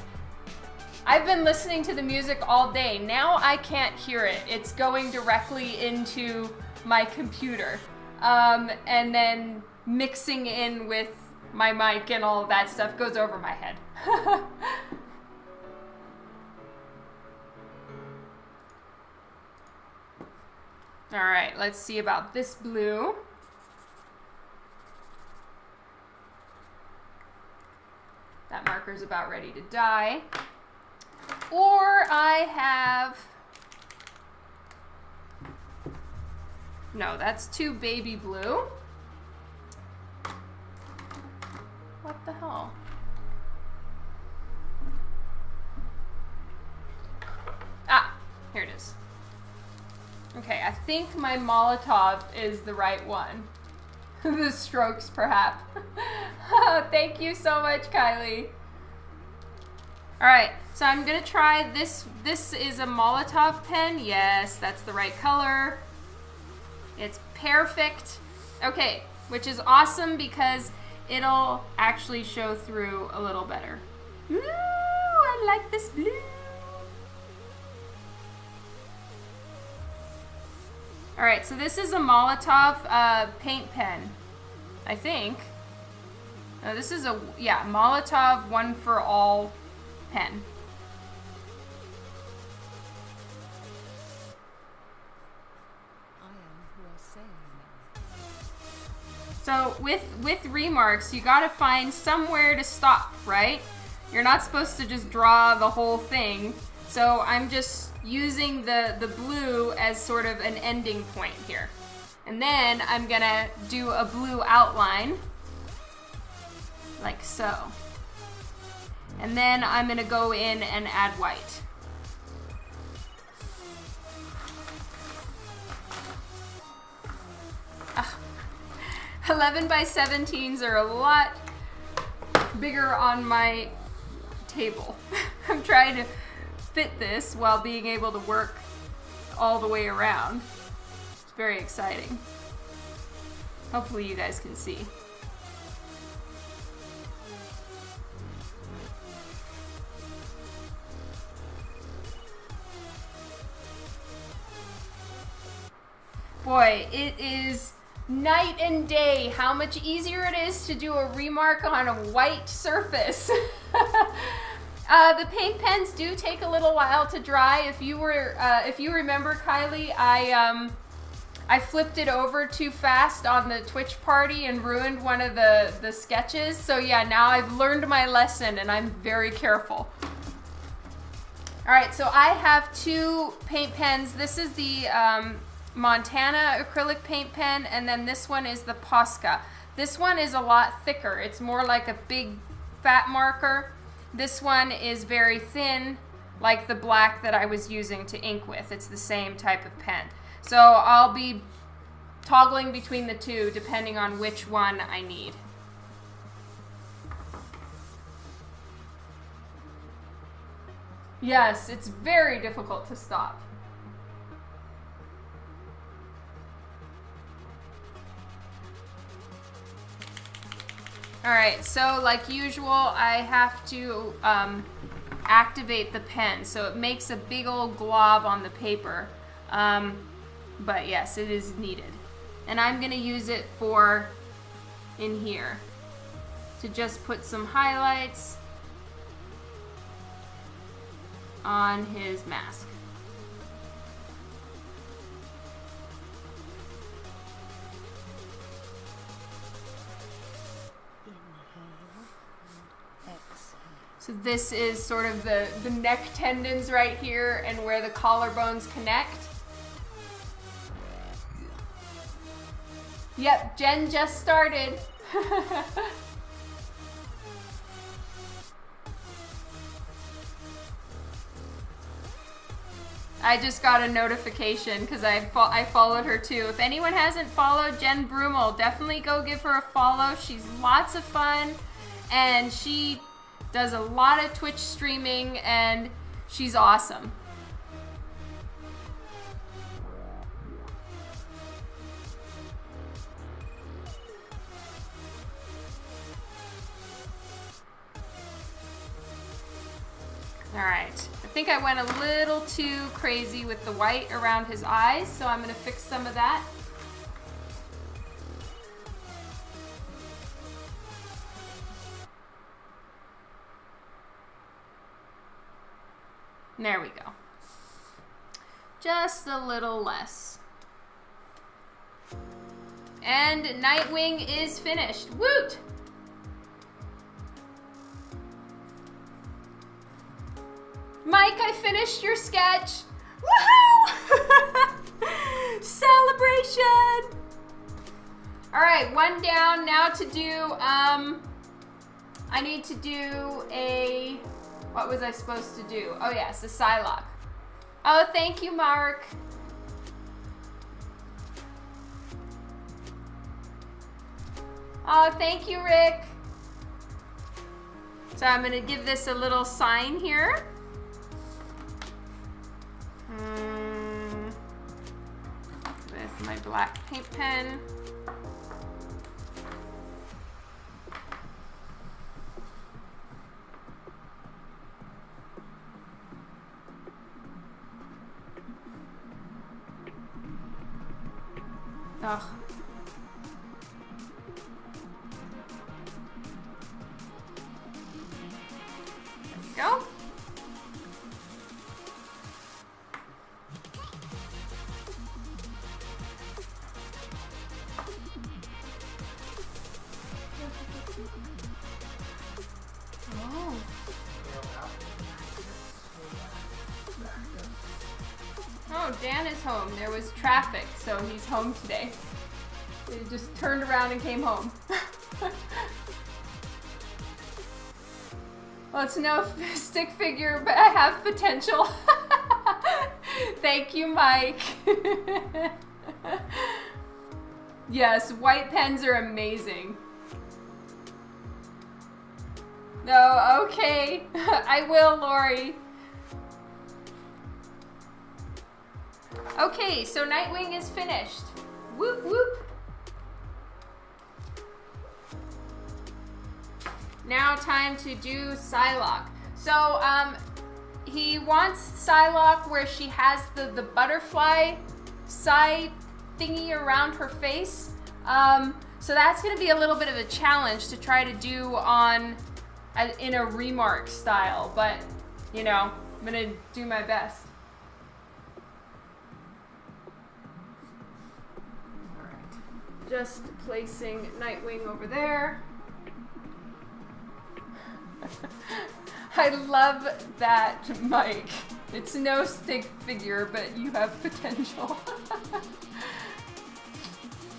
I've been listening to the music all day. Now I can't hear it. It's going directly into my computer. And then mixing in with my mic and all of that stuff goes over my head. All right, let's see about this blue. That marker's about ready to die. Or I have, no, that's too baby blue. What the hell? Ah, here it is. Okay, I think my Molotov is the right one. The strokes, perhaps. Thank you so much, Kylie. All right, so I'm gonna try this. This is a Molotov pen. Yes, that's the right color. It's perfect. Okay, which is awesome because it'll actually show through a little better. Ooh, I like this blue. All right, so this is a Molotov paint pen, I think. No, this is a, yeah, Molotov One for All pen. So with remarks, you gotta find somewhere to stop, right? You're not supposed to just draw the whole thing. So I'm just using the blue as sort of an ending point here. And then I'm gonna do a blue outline, like so. And then I'm gonna go in and add white. Ah, 11 by 17s are a lot bigger on my table. I'm trying to fit this while being able to work all the way around. It's very exciting. Hopefully you guys can see. Boy, it is night and day how much easier it is to do a remark on a white surface. The paint pens do take a little while to dry. If you remember, Kylie, I flipped it over too fast on the Twitch party and ruined one of the sketches. So yeah, now I've learned my lesson and I'm very careful. All right, so I have 2 paint pens. This is the Montana acrylic paint pen, and then this one is the Posca. This one is a lot thicker. It's more like a big fat marker. This one is very thin, like the black that I was using to ink with. It's the same type of pen. So I'll be toggling between the 2 depending on which one I need. Yes, it's very difficult to stop. All right, so like usual, I have to activate the pen, so it makes a big old glob on the paper. But yes, it is needed. And I'm gonna use it for in here to just put some highlights on his mask. So this is sort of the neck tendons right here and where the collarbones connect. Yep, Jen just started. I just got a notification because I followed her too. If anyone hasn't followed Jen Brummel, definitely go give her a follow. She's lots of fun and she does a lot of Twitch streaming and she's awesome. All right, I think I went a little too crazy with the white around his eyes, so I'm gonna fix some of that. There we go. Just a little less. And Nightwing is finished. Woot! Mike, I finished your sketch. Woohoo! Celebration! All right, one down. Now to do, I need to do a, what was I supposed to do? Oh yes, a Psylocke. Oh, thank you, Mark. Oh, thank you, Rick. So I'm gonna give this a little sign here. With my black paint pen. Ugh. There we go. Oh, Dan is home. There was traffic, so he's home today. He just turned around and came home. Well, it's no stick figure, but I have potential. Thank you, Mike. Yes, white pens are amazing. No, okay. I will, Lori. Okay, so Nightwing is finished. Whoop, whoop. Now time to do Psylocke. So, he wants Psylocke where she has the butterfly side thingy around her face. So that's gonna be a little bit of a challenge to try to do in a remark style, but you know, I'm gonna do my best. All right, just placing Nightwing over there. I love that, Mike. It's no stick figure, but you have potential.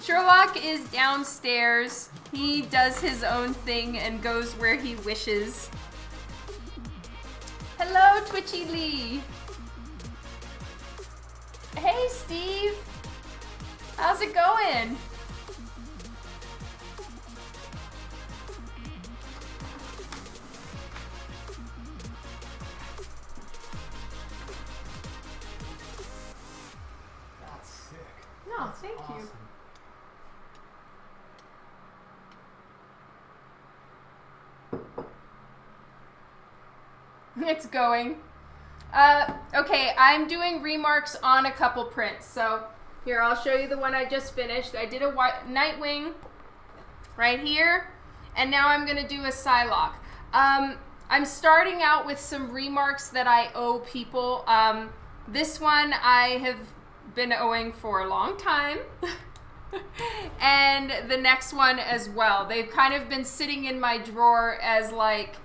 Sherlock is downstairs. He does his own thing and goes where he wishes. Hello, Twitchy Lee. Hey, Steve. How's it going? That's sick. No, That's thank awesome. you. It's going. Okay, I'm doing remarks on a couple prints. So here, I'll show you the one I just finished. I did a Nightwing right here, and now I'm gonna do a Psylocke. I'm starting out with some remarks that I owe people. This one I have been owing for a long time. And the next one as well. They've kind of been sitting in my drawer as like,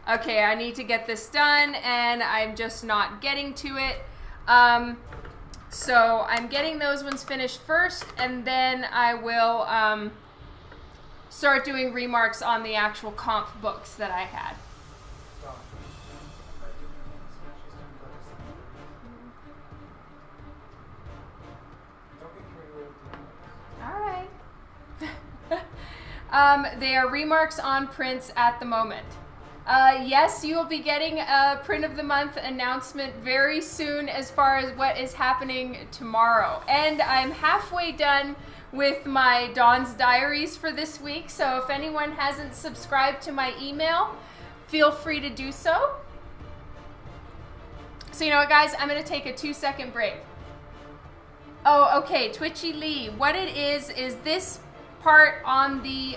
okay, I need to get this done, and I'm just not getting to it. So I'm getting those ones finished first, and then I will start doing remarks on the actual comp books that I had. All right. They are remarks on prints at the moment. Yes, you will be getting a print of the month announcement very soon as far as what is happening tomorrow. And I'm halfway done with my Dawn's Diaries for this week, so if anyone hasn't subscribed to my email, feel free to do so. So you know what, guys? I'm going to take a 2-second break. Oh, okay, Twitchy Lee. What it is this part on the,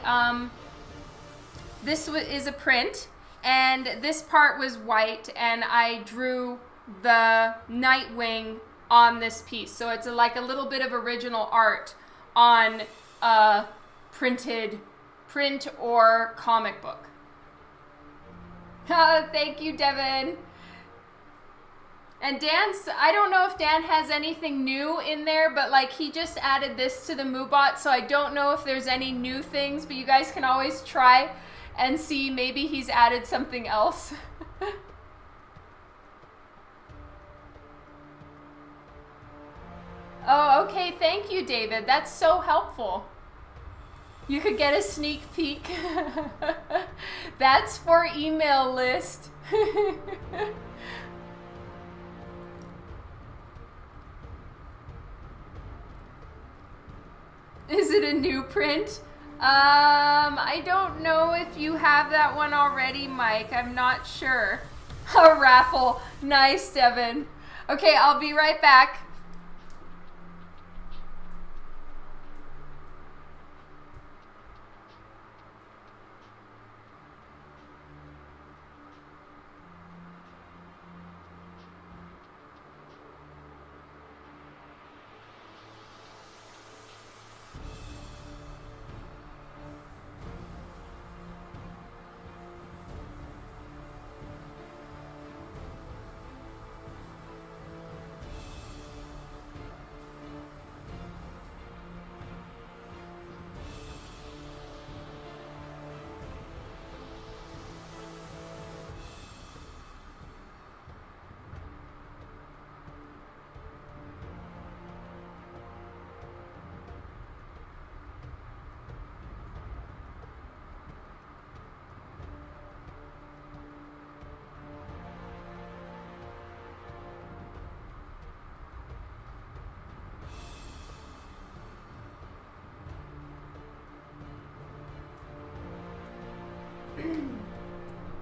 this is a print. And this part was white, and I drew the Nightwing on this piece. So it's like a little bit of original art on a printed print or comic book. Thank you, Devin. And Dan's, I don't know if Dan has anything new in there, but like he just added this to the MooBot, so I don't know if there's any new things, but you guys can always try and see, maybe he's added something else. Oh, okay, thank you, David. That's so helpful. You could get a sneak peek. That's for email list. Is it a new print? I don't know if you have that one already, Mike. I'm not sure. A raffle. Nice, Devin. Okay, I'll be right back.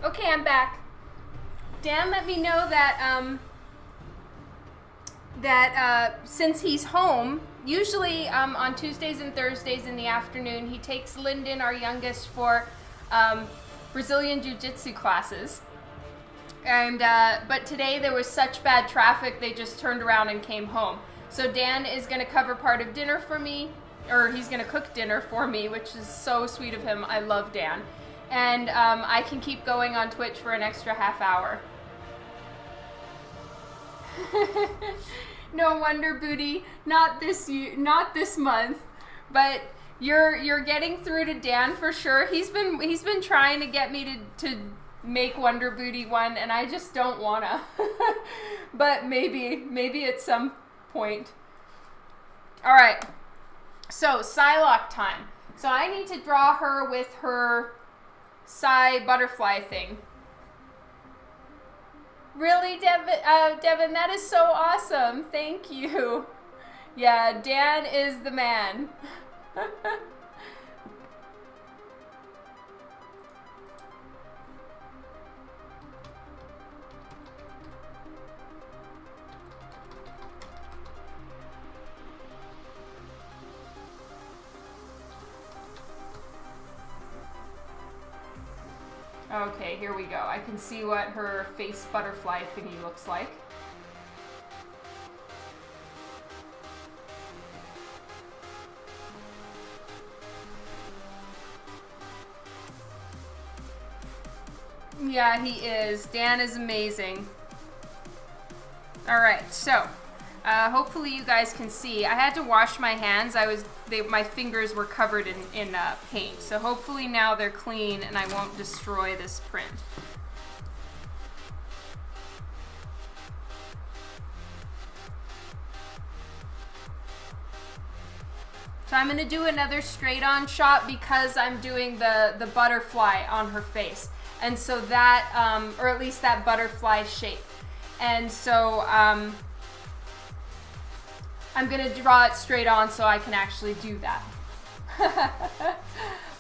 Okay, I'm back. Dan let me know that since he's home, usually on Tuesdays and Thursdays in the afternoon, he takes Lyndon, our youngest, for Brazilian Jiu-Jitsu classes. And but today there was such bad traffic, they just turned around and came home. So Dan is going to cover part of dinner for me, or he's going to cook dinner for me, which is so sweet of him. I love Dan. And I can keep going on Twitch for an extra half hour. No wonder, Booty. Not this month, but you're getting through to Dan for sure. He's been trying to get me to make Wonder Booty one, and I just don't wanna. But maybe at some point. All right. So Psylocke time. So I need to draw her with her Psy butterfly thing. Really, Devin, that is so awesome. Thank you. Yeah, Dan is the man. Okay, here we go. I can see what her face butterfly thingy looks like. Yeah, he is. Dan is amazing. All right, so hopefully you guys can see. I had to wash my hands. My fingers were covered in paint. So hopefully now they're clean and I won't destroy this print. So I'm going to do another straight on shot because I'm doing the butterfly on her face. And so that, or at least that butterfly shape. And so I'm going to draw it straight on so I can actually do that.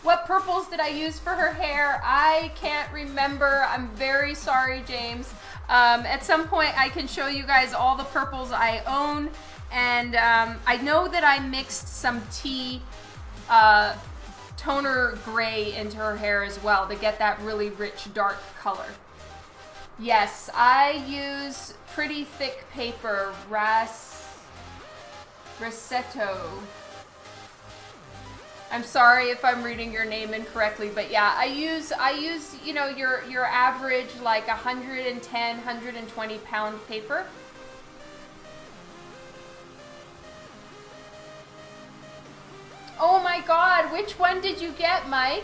What purples did I use for her hair? I can't remember. I'm very sorry, James. At some point I can show you guys all the purples I own. And I know that I mixed some tea toner gray into her hair as well to get that really rich dark color. Yes, I use pretty thick paper, Rossetto. I'm sorry if I'm reading your name incorrectly, but yeah, I use you know, your average like 110, 120 pound paper. Oh my God, which one did you get, Mike?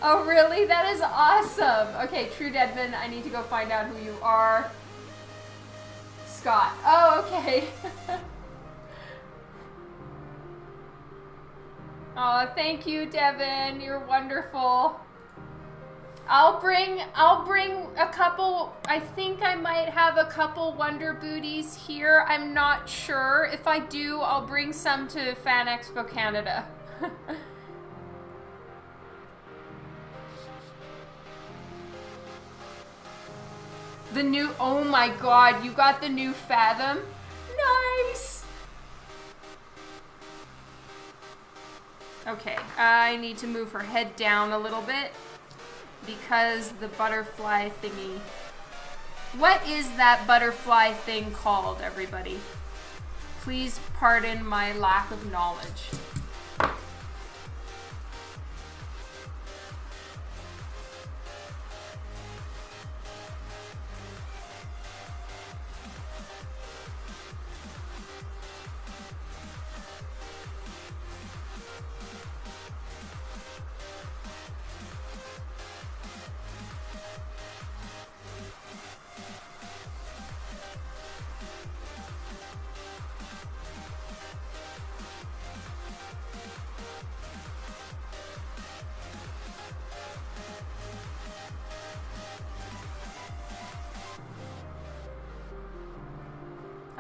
Oh really? That is awesome. Okay, True Deadman, I need to go find out who you are. Scott. Oh, okay. Oh, thank you, Devin. You're wonderful. I'll bring a couple. I think I might have a couple Wonder Booties here. I'm not sure. If I do, I'll bring some to Fan Expo Canada. The new, oh my God, you got the new Fathom? Nice. Okay, I need to move her head down a little bit because the butterfly thingy. What is that butterfly thing called, everybody? Please pardon my lack of knowledge.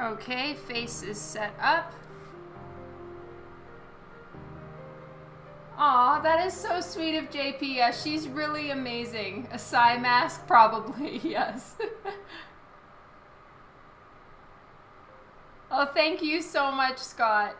Okay, face is set up. Aw, that is so sweet of JP. Yeah, she's really amazing. A Psy mask, probably, yes. Oh, thank you so much, Scott.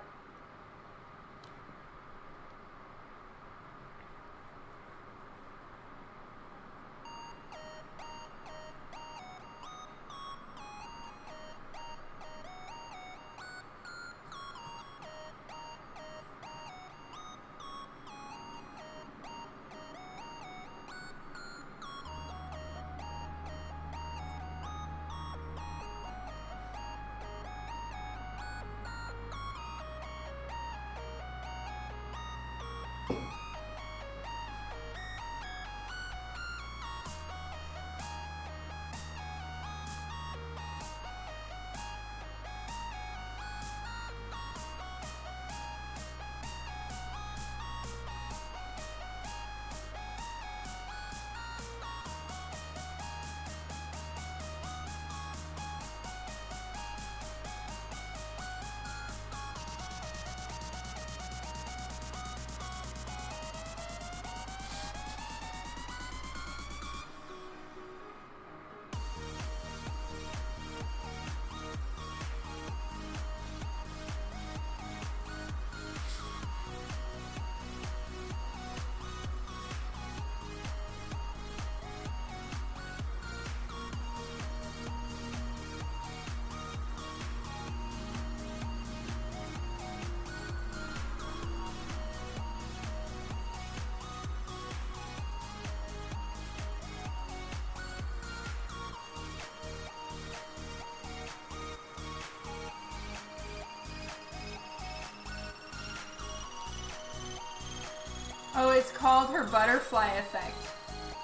Oh, it's called her butterfly effect.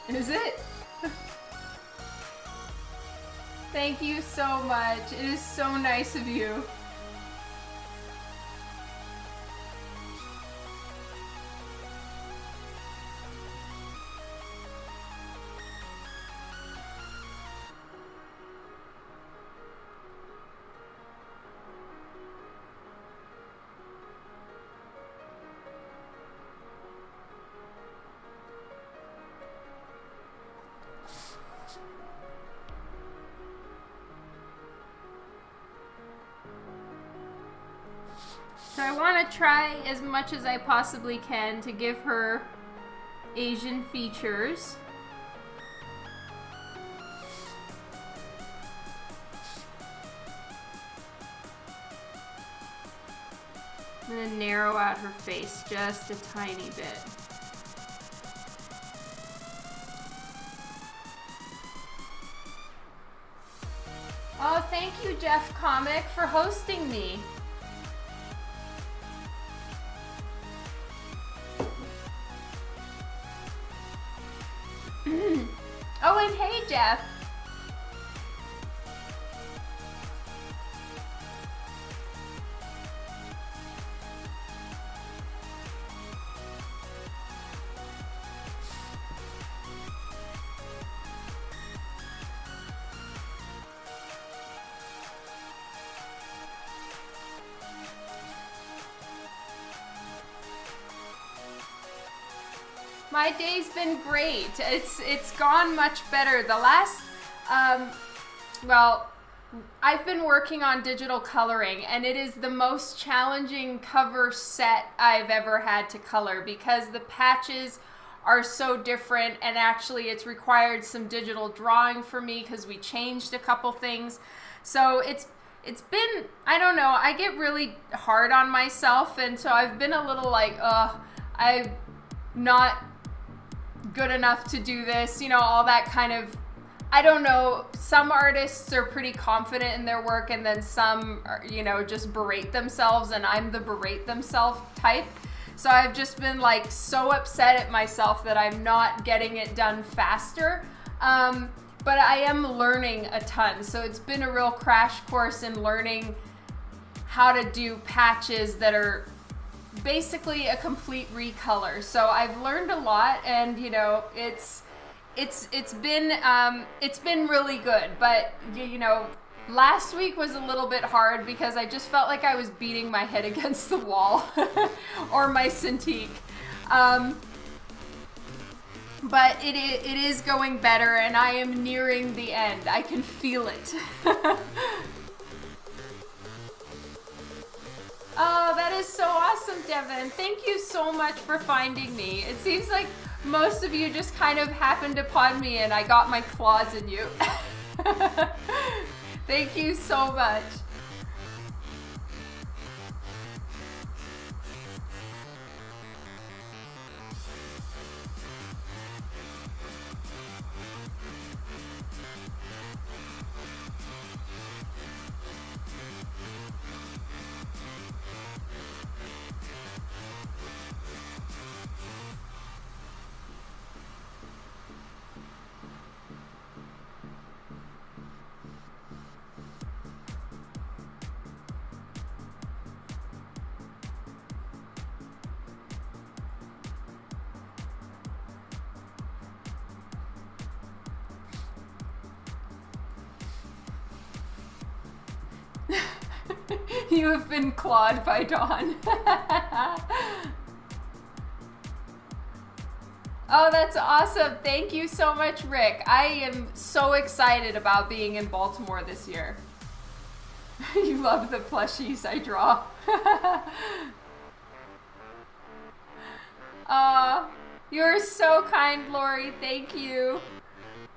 Is it? Thank you so much. It is so nice of you. So I want to try as much as I possibly can to give her Asian features. I'm going to narrow out her face just a tiny bit. Oh, thank you, Jeff Comic, for hosting me. Oh, and hey, Jeff. My day's been great. It's gone much better. The last, well, I've been working on digital coloring, and it is the most challenging cover set I've ever had to color because the patches are so different, and actually it's required some digital drawing for me because we changed a couple things. So it's been, I don't know, I get really hard on myself, and so I've been a little like, I'm not good enough to do this, you know, all that kind of, I don't know, some artists are pretty confident in their work, and then some are, you know, just berate themselves, and I'm the berate themselves type. So I've just been like so upset at myself that I'm not getting it done faster. But I am learning a ton. So it's been a real crash course in learning how to do patches that are basically a complete recolor. So I've learned a lot, and you know, it's been really good. But you know, last week was a little bit hard because I just felt like I was beating my head against the wall or my Cintiq. But it is going better, and I am nearing the end. I can feel it. is so awesome, Devin. Thank you so much for finding me. It seems like most of you just kind of happened upon me and I got my claws in you. Thank you so much. You have been clawed by Dawn. Oh, that's awesome. Thank you so much, Rick. I am so excited about being in Baltimore this year. You love the plushies I draw. You're so kind, Lori. Thank you.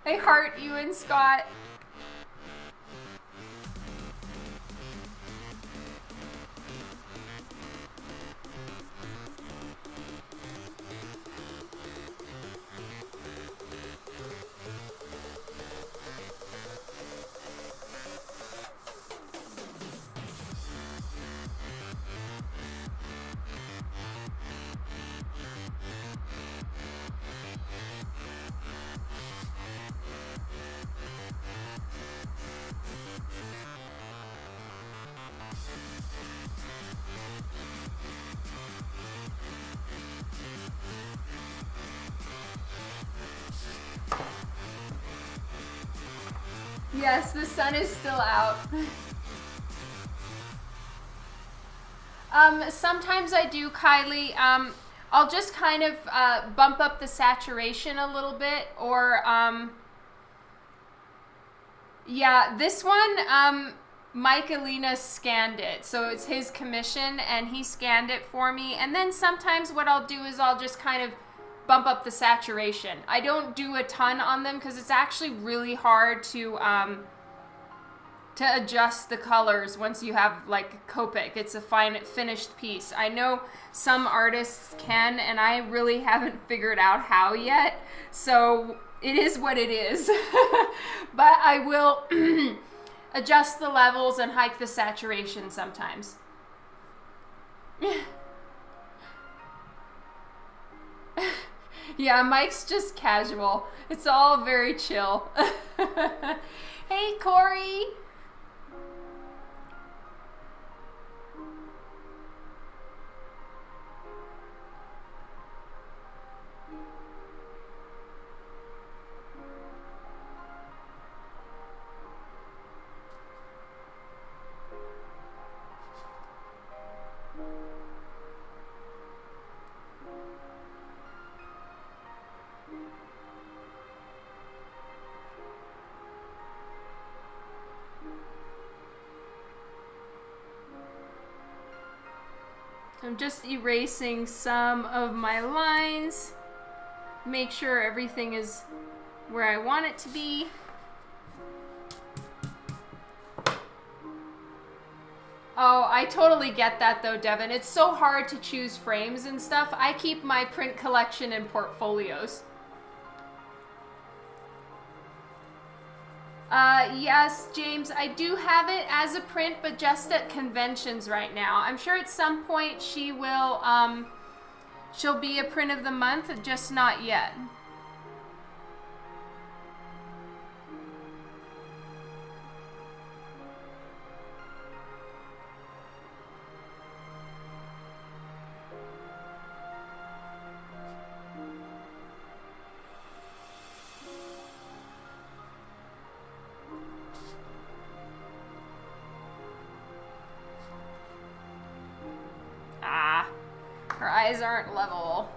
I heart you and Scott. Yes, the sun is still out. Sometimes I do, Kylie. I'll just kind of bump up the saturation a little bit, or yeah, this one, Mike Alina scanned it, so it's his commission, and he scanned it for me. And then sometimes what I'll do is I'll just kind of bump up the saturation. I don't do a ton on them because it's actually really hard to adjust the colors once you have like Copic. It's a finished piece. I know some artists can, and I really haven't figured out how yet. So it is what it is. But I will adjust the levels and hike the saturation sometimes. Yeah, Mike's just casual. It's all very chill. Hey, Corey. I'm just erasing some of my lines. Make sure everything is where I want it to be. Oh, I totally get that though, Devin. It's so hard to choose frames and stuff. I keep my print collection in portfolios. Yes, James, I do have it as a print, but just at conventions right now. I'm sure at some point she will, she'll be a print of the month, just not yet. Her eyes aren't level.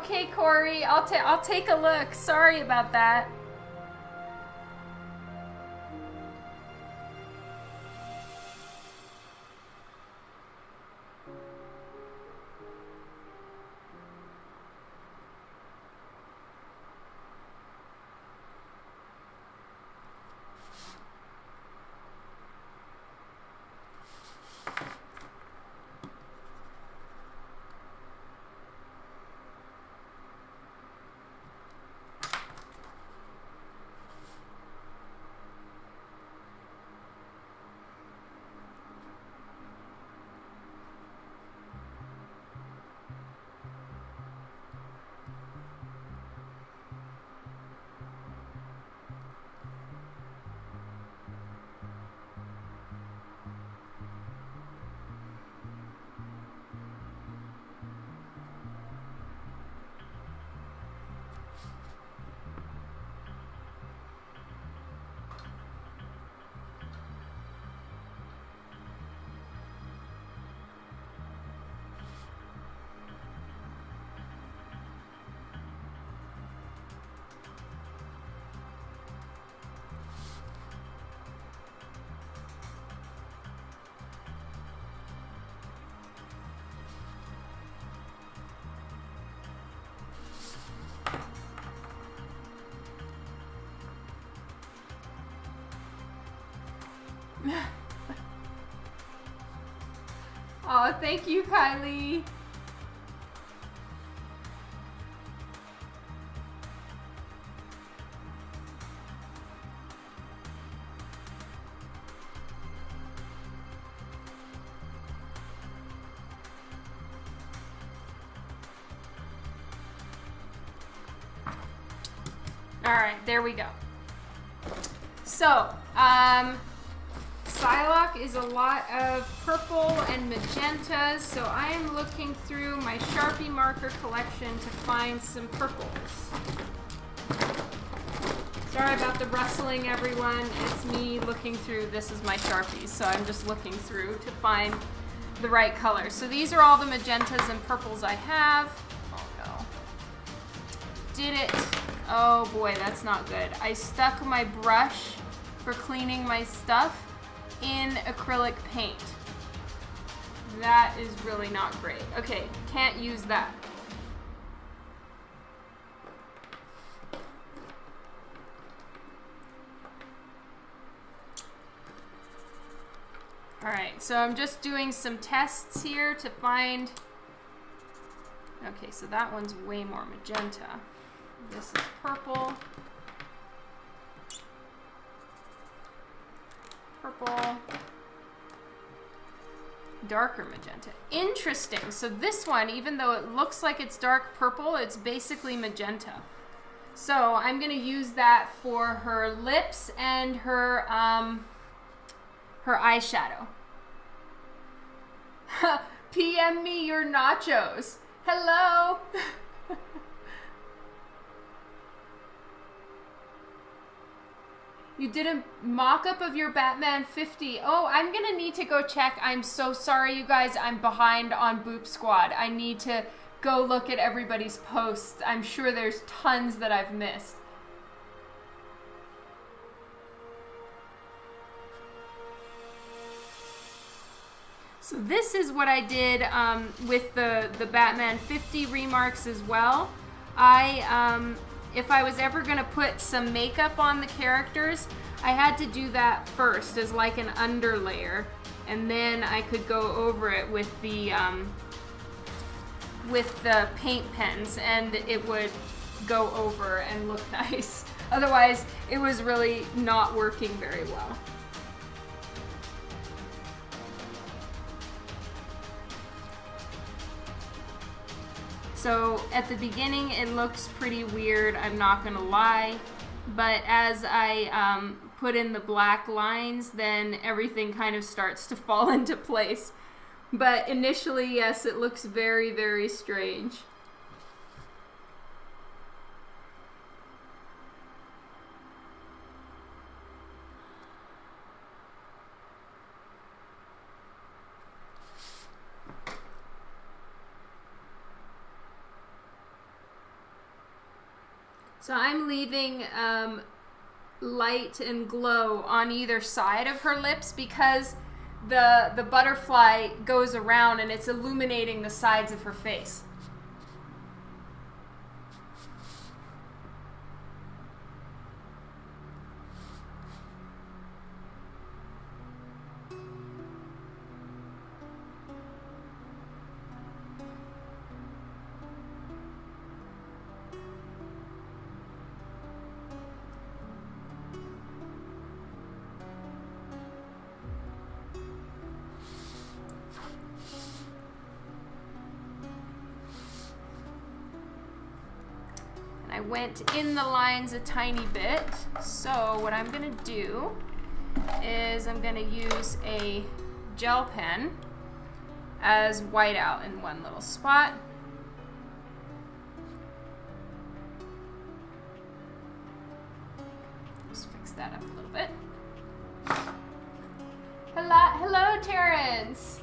Okay, Corey, I'll take a look. Sorry about that. Oh, thank you, Kylie. All right, there we go. So, Psylocke is a lot of purple and magentas, so I am looking through my Sharpie marker collection to find some purples. Sorry about the rustling, everyone. It's me looking through. This is my Sharpies, so I'm just looking through to find the right color. So these are all the magentas and purples I have. Oh no. Did it. Oh boy, that's not good. I stuck my brush for cleaning my stuff in acrylic paint. That is really not great. Okay, can't use that. Alright, so I'm just doing some tests here to find... Okay, so that one's way more magenta. This is purple. Purple. Darker magenta. Interesting. So this one, even though it looks like it's dark purple, it's basically magenta. So I'm going to use that for her lips and her eyeshadow. PM me your nachos. Hello. You did a mock-up of your Batman 50. Oh, I'm gonna need to go check. I'm so sorry, you guys. I'm behind on Boop Squad. I need to go look at everybody's posts. I'm sure there's tons that I've missed. So this is what I did with the Batman 50 remarks as well. If I was ever going to put some makeup on the characters, I had to do that first as like an underlayer, and then I could go over it with the paint pens, and it would go over and look nice. Otherwise, it was really not working very well. So at the beginning it looks pretty weird, I'm not gonna lie, but as I put in the black lines, then everything kind of starts to fall into place. But initially, yes, it looks very, very strange. So I'm leaving light and glow on either side of her lips because the butterfly goes around and it's illuminating the sides of her face. I went in the lines a tiny bit, so what I'm gonna do is I'm gonna use a gel pen as whiteout in one little spot. Just fix that up a little bit. Hello, Terrence.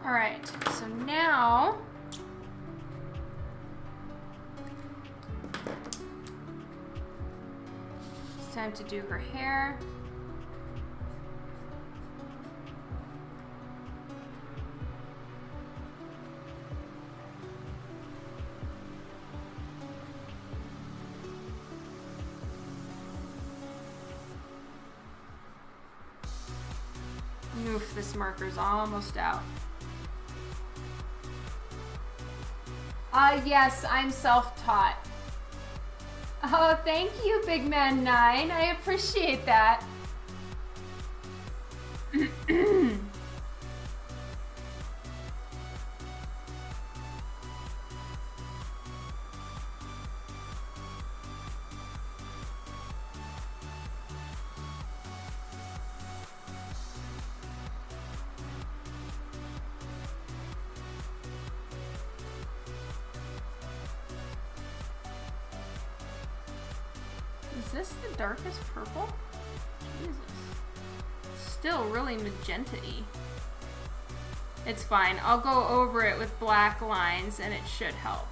All right, so now it's time to do her hair. Oof, this marker's almost out. Yes, I'm self-taught. Oh, thank you, Big Man 9. I appreciate that. Is this the darkest purple? Jesus. Still really magenta-y. It's fine. I'll go over it with black lines and it should help.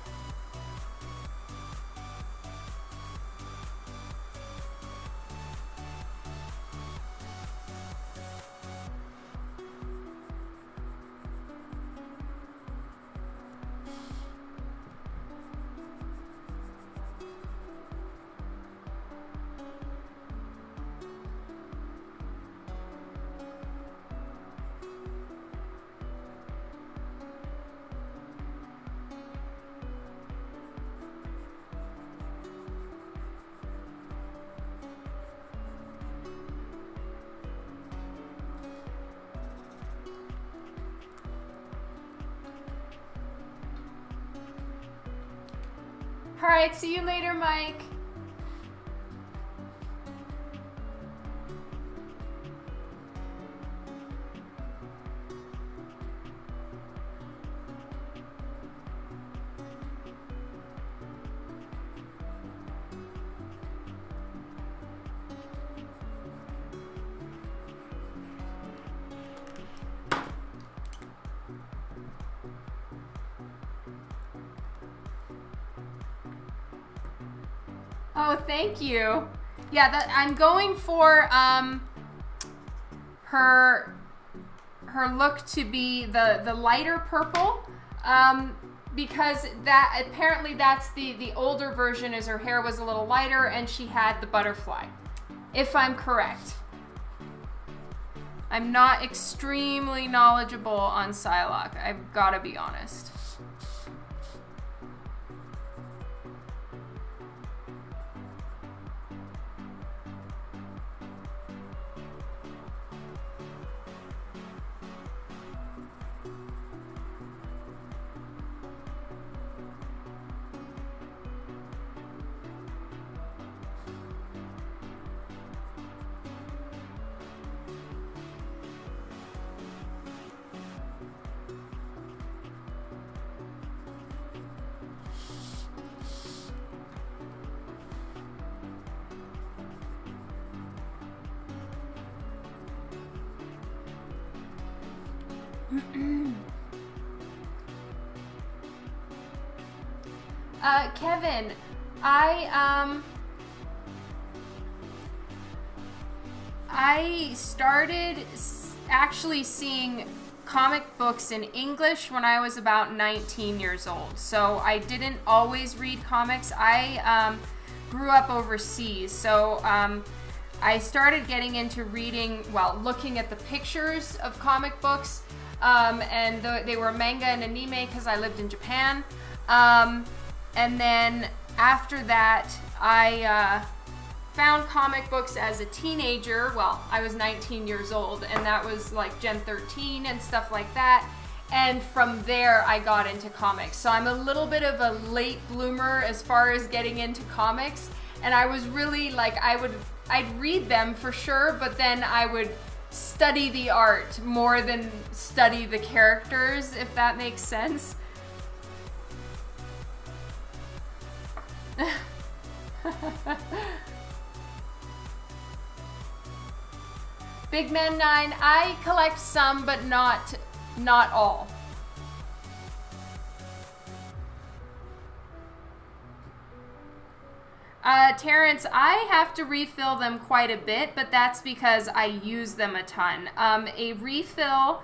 All right, see you later, Mike. Oh, thank you. Yeah, I'm going for her look to be the lighter purple, because that apparently that's the older version, is her hair was a little lighter and she had the butterfly, if I'm correct. I'm not extremely knowledgeable on Psylocke, I've got to be honest. Kevin, I started actually seeing comic books in English when I was about 19 years old. So I didn't always read comics. I grew up overseas. So I started getting into reading, well, looking at the pictures of comic books. And they were manga and anime because I lived in Japan. And then after that, I found comic books as a teenager. Well, I was 19 years old, and that was like Gen 13 and stuff like that. And from there, I got into comics. So I'm a little bit of a late bloomer as far as getting into comics. And I was really like, I'd read them for sure, but then I would study the art more than study the characters, if that makes sense. Big Man 9, I collect some, but not all. Terrence, I have to refill them quite a bit, but that's because I use them a ton. A refill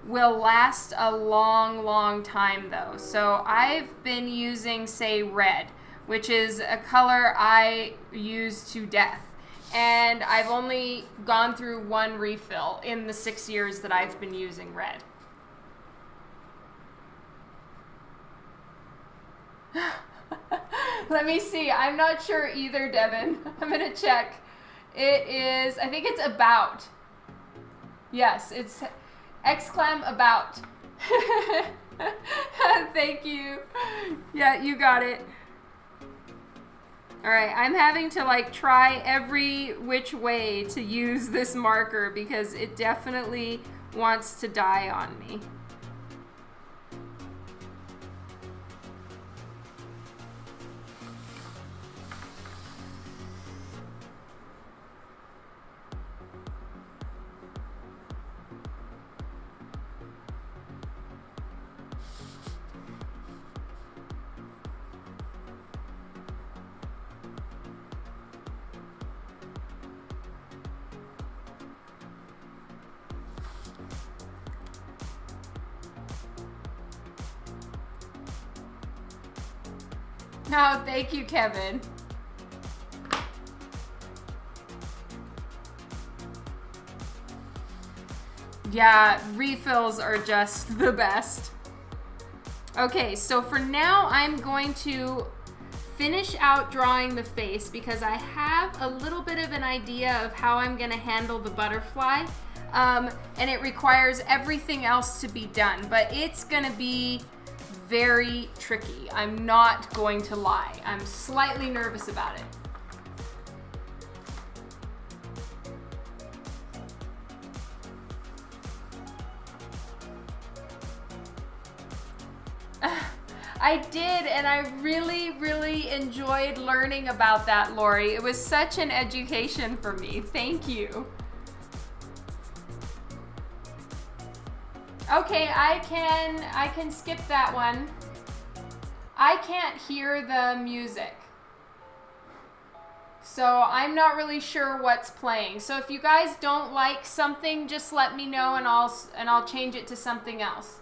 will last a long time though. So I've been using, say, red, which is a color I use to death. And I've only gone through one refill in the 6 years that I've been using red. Let me see. I'm not sure either, Devin. I'm going to check. It is, I think it's about. Yes, it's exclam about. Thank you. Yeah, you got it. All right, I'm having to like try every which way to use this marker because it definitely wants to die on me. Oh, thank you, Kevin. Yeah, refills are just the best. Okay, so for now, I'm going to finish out drawing the face because I have a little bit of an idea of how I'm going to handle the butterfly. And it requires everything else to be done, but it's going to be very tricky. I'm not going to lie. I'm slightly nervous about it. I did, and I really enjoyed learning about that, Lori. It was such an education for me. Thank you. Okay, I can skip that one. I can't hear the music. So I'm not really sure what's playing. So if you guys don't like something, just let me know and I'll change it to something else.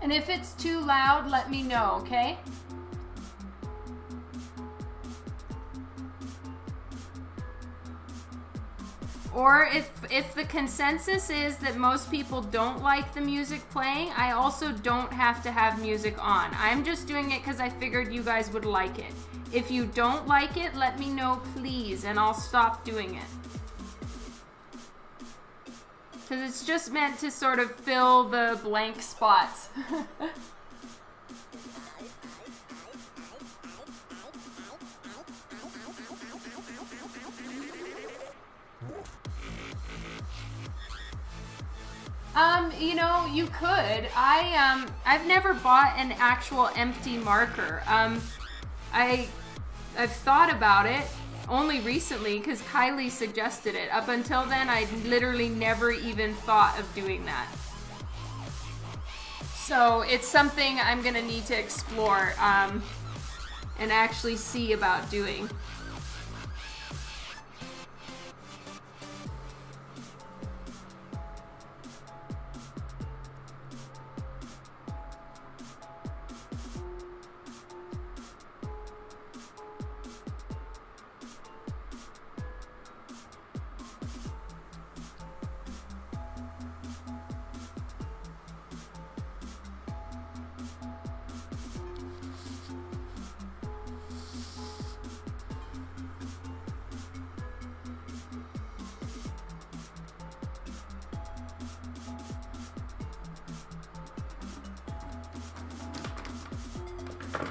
And if it's too loud, let me know, okay? Or if the consensus is that most people don't like the music playing, I also don't have to have music on. I'm just doing it because I figured you guys would like it. If you don't like it, let me know, please, and I'll stop doing it. Because it's just meant to sort of fill the blank spots. You know, you could. I've never bought an actual empty marker. I've thought about it, only recently because Kylie suggested it. Up until then, I literally never even thought of doing that. So it's something I'm gonna need to explore and actually see about doing.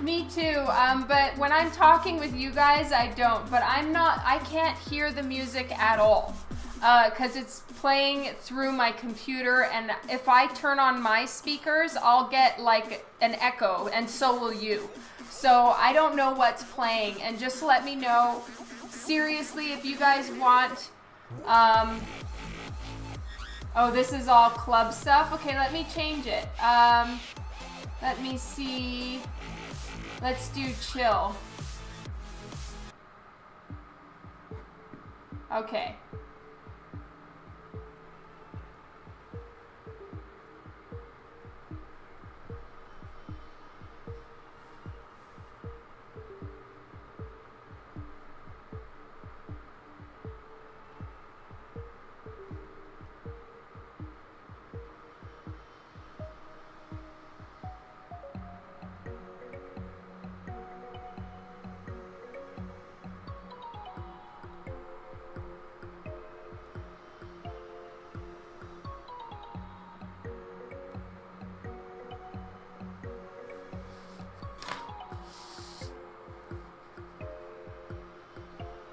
Me too, but when I'm talking with you guys, I don't. But I can't hear the music at all because it's playing through my computer, and if I turn on my speakers, I'll get like an echo, and so will you. So I don't know what's playing, and just let me know, seriously, if you guys want. Oh, this is all club stuff? Okay, let me change it. Let me see. Let's do chill. Okay.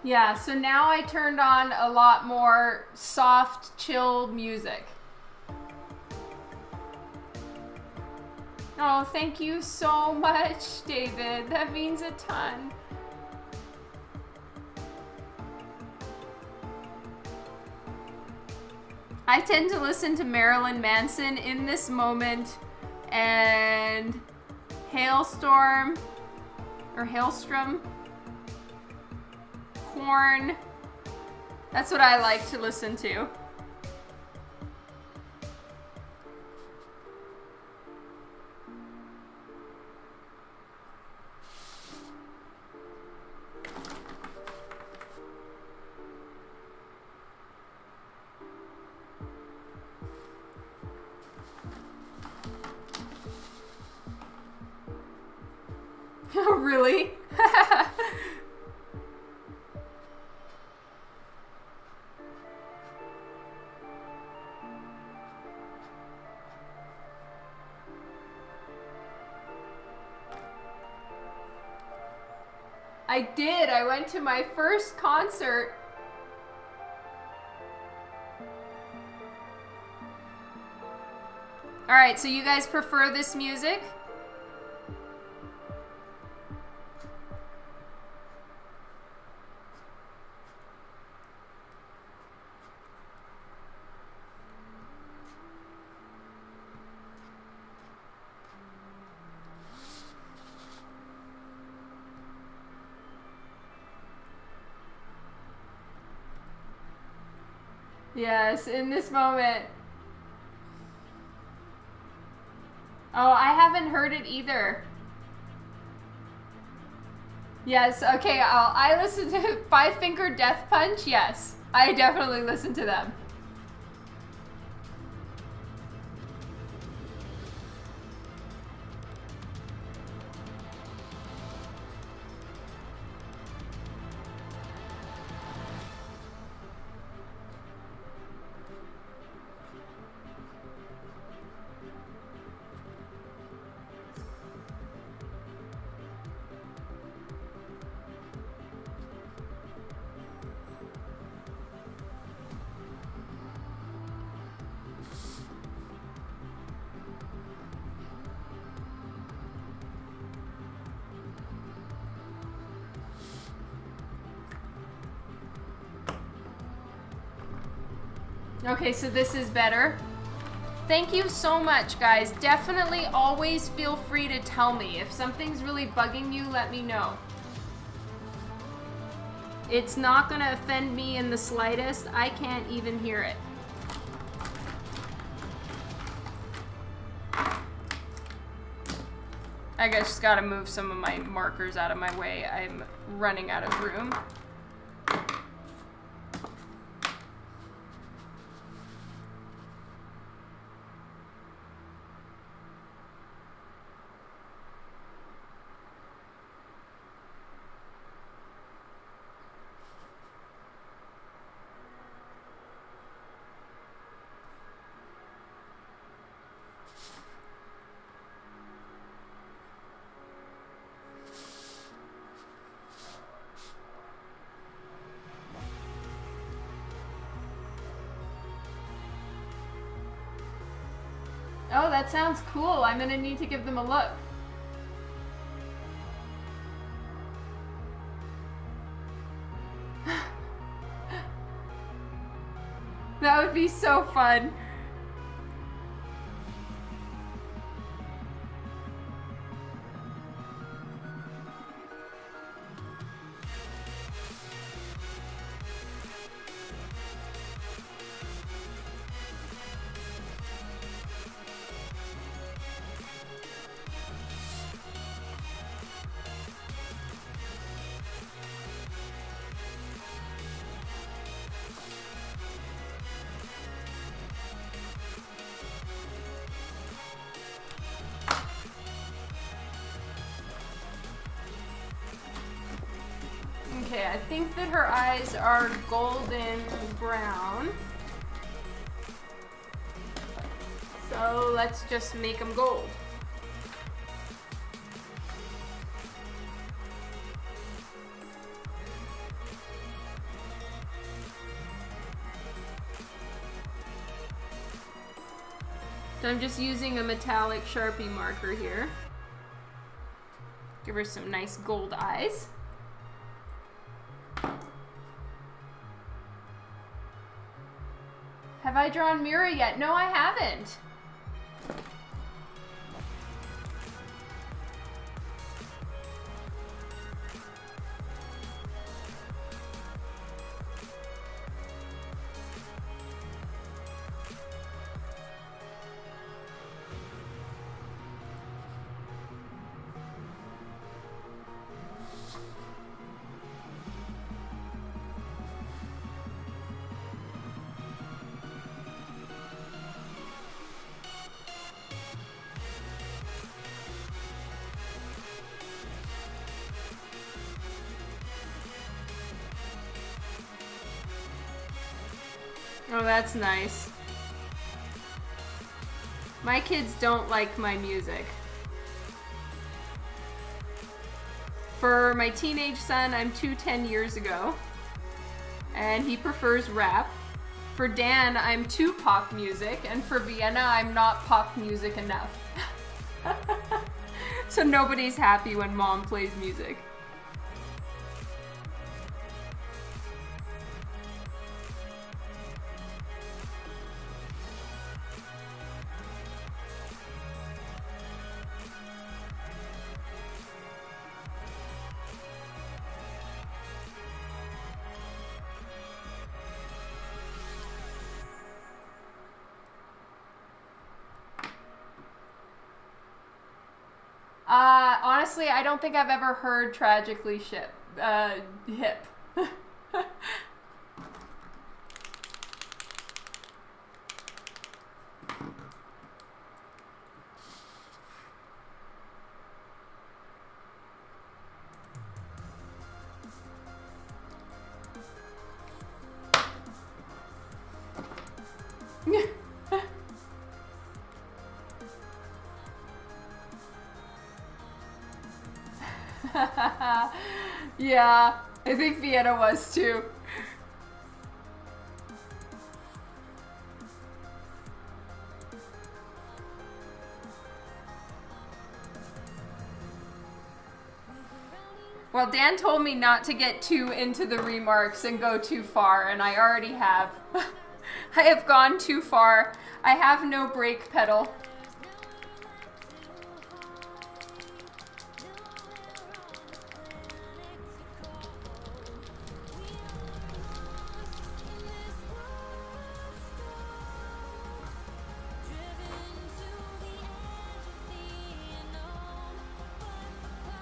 Yeah, so now I turned on a lot more soft, chill music. Oh, thank you so much, David. That means a ton. I tend to listen to Marilyn Manson in this moment and Hailstorm or Hailstrom. Corn. That's what I like to listen to. Oh, really? I did. I went to my first concert. All right, so you guys prefer this music? Yes, in this moment. Oh, I haven't heard it either. Yes, okay, I listen to Five Finger Death Punch, yes. I definitely listen to them. Okay, so this is better. Thank you so much, guys. Definitely always feel free to tell me. If something's really bugging you, let me know. It's not gonna offend me in the slightest. I can't even hear it. I just gotta move some of my markers out of my way. I'm running out of room. Oh, that sounds cool. I'm gonna need to give them a look. That would be so fun. Okay, I think that her eyes are golden brown. So let's just make them gold. So I'm just using a metallic Sharpie marker here. Give her some nice gold eyes. Have I drawn Mira yet? No, I haven't. Oh, that's nice. My kids don't like my music. For my teenage son, I'm 10 years ago, and he prefers rap. For Dan, I'm too pop music, and for Vienna, I'm not pop music enough. So nobody's happy when mom plays music. Honestly, I don't think I've ever heard Tragically Hip. Yeah, I think Vienna was too. Well, Dan told me not to get too into the remarks and go too far, and I already have. I have gone too far. I have no brake pedal.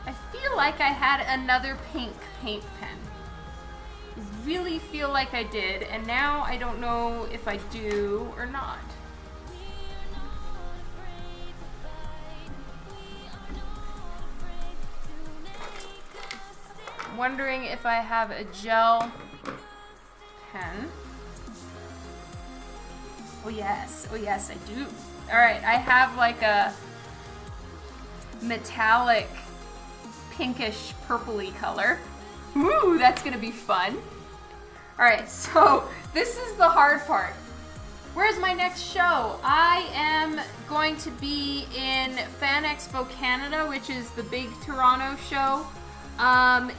I feel like I had another pink paint pen. I really feel like I did, and now I don't know if I do or not. I'm wondering if I have a gel pen. Oh yes, I do. All right, I have like a metallic pinkish purpley color. Ooh, that's gonna be fun. All right, so this is the hard part. Where's my next show? I am going to be in Fan Expo Canada, which is the big Toronto show,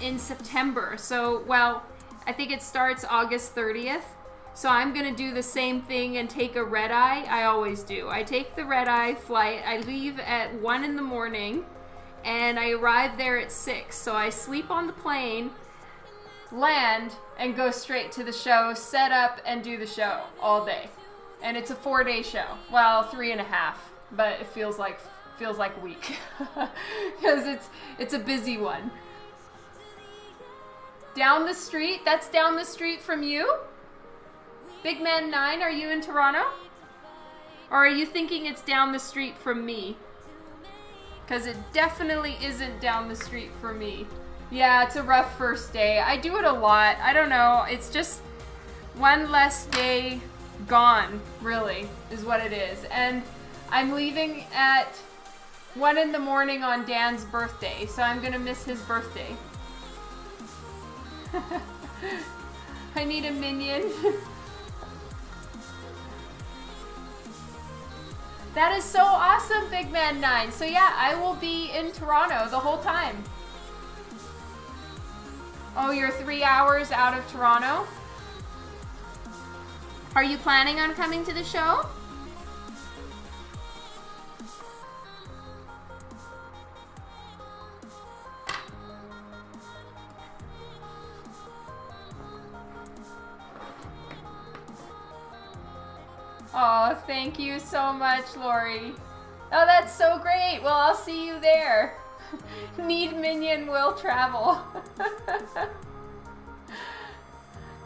in September. So, well, I think it starts August 30th. So I'm gonna do the same thing and take a red eye. I always do. I take the red eye flight. I leave at 1 in the morning and I arrive there at 6. So I sleep on the plane, land, and go straight to the show, set up, and do the show all day. And it's a 4-day show. Well, 3.5, but it feels like a week because it's a busy one. Down the street. That's down the street from you. Big Man 9, are you in Toronto? Or are you thinking it's down the street from me? Because it definitely isn't down the street from me. Yeah, it's a rough first day. I do it a lot. I don't know. It's just one less day gone, really, is what it is. And I'm leaving at 1 in the morning on Dan's birthday, so I'm going to miss his birthday. I need a minion. That is so awesome, Big Man 9. So yeah, I will be in Toronto the whole time. Oh, you're 3 hours out of Toronto? Are you planning on coming to the show? Oh, thank you so much, Lori. Oh, that's so great. Well, I'll see you there. Need minion will travel.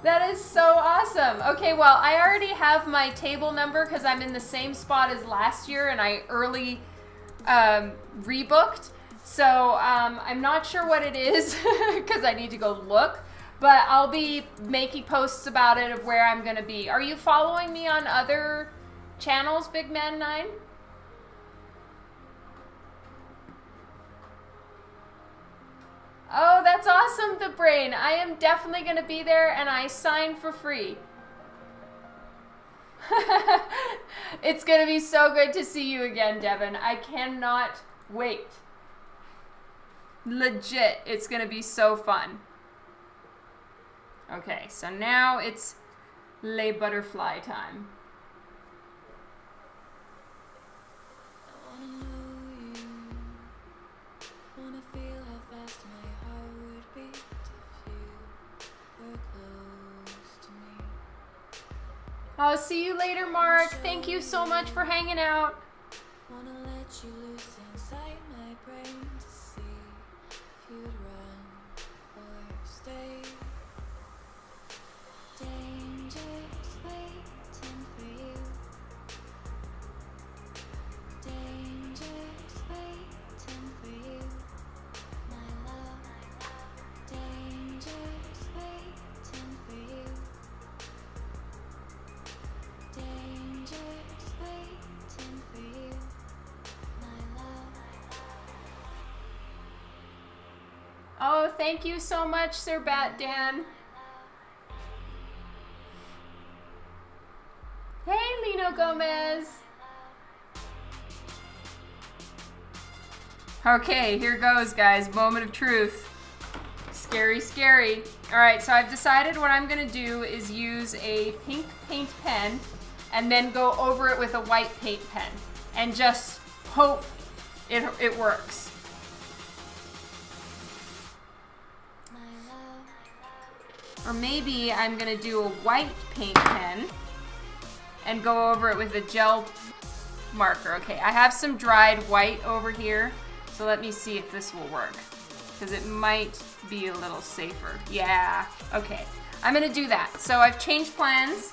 That is so awesome. Okay, well, I already have my table number because I'm in the same spot as last year and I early rebooked. So I'm not sure what it is because I need to go look. But I'll be making posts about it of where I'm going to be. Are you following me on other channels, Big Man 9? Oh, that's awesome, The Brain. I am definitely going to be there, and I sign for free. It's going to be so good to see you again, Devin. I cannot wait. Legit, it's going to be so fun. Okay, so now it's Les Butterfly time. I'll see you later, Mark. Thank you so much for hanging out. Wanna let you loose inside my brain to see if you'd run or stay. Danger's waiting for you. Danger's waiting for you, my love. Danger's waiting for you. Danger's waiting for you, my love. Oh, thank you so much, Sir Bat Dan. Hey, Lino Gomez. Okay, here goes, guys. Moment of truth. Just Scary, scary. All right, so I've decided what I'm gonna do is use a pink paint pen and then go over it with a white paint pen and just hope it works. Or maybe I'm gonna do a white paint pen and go over it with a gel marker. Okay, I have some dried white over here, so let me see if this will work, because it might be a little safer. Yeah, okay. I'm gonna do that. So I've changed plans.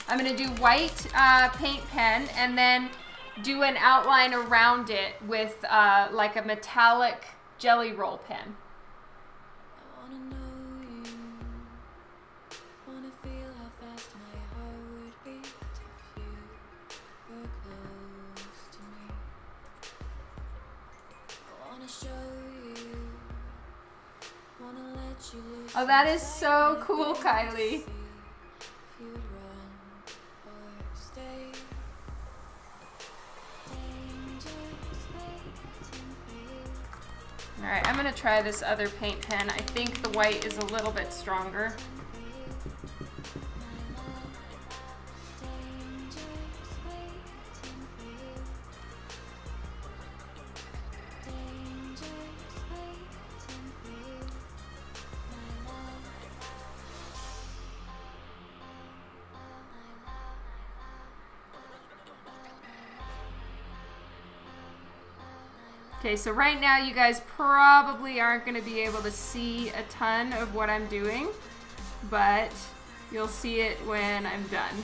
I'm gonna do white paint pen and then do an outline around it with like a metallic jelly roll pen. Oh, that is so cool, Kylie. All right, I'm gonna try this other paint pen. I think the white is a little bit stronger. Okay, so right now you guys probably aren't going to be able to see a ton of what I'm doing, but you'll see it when I'm done.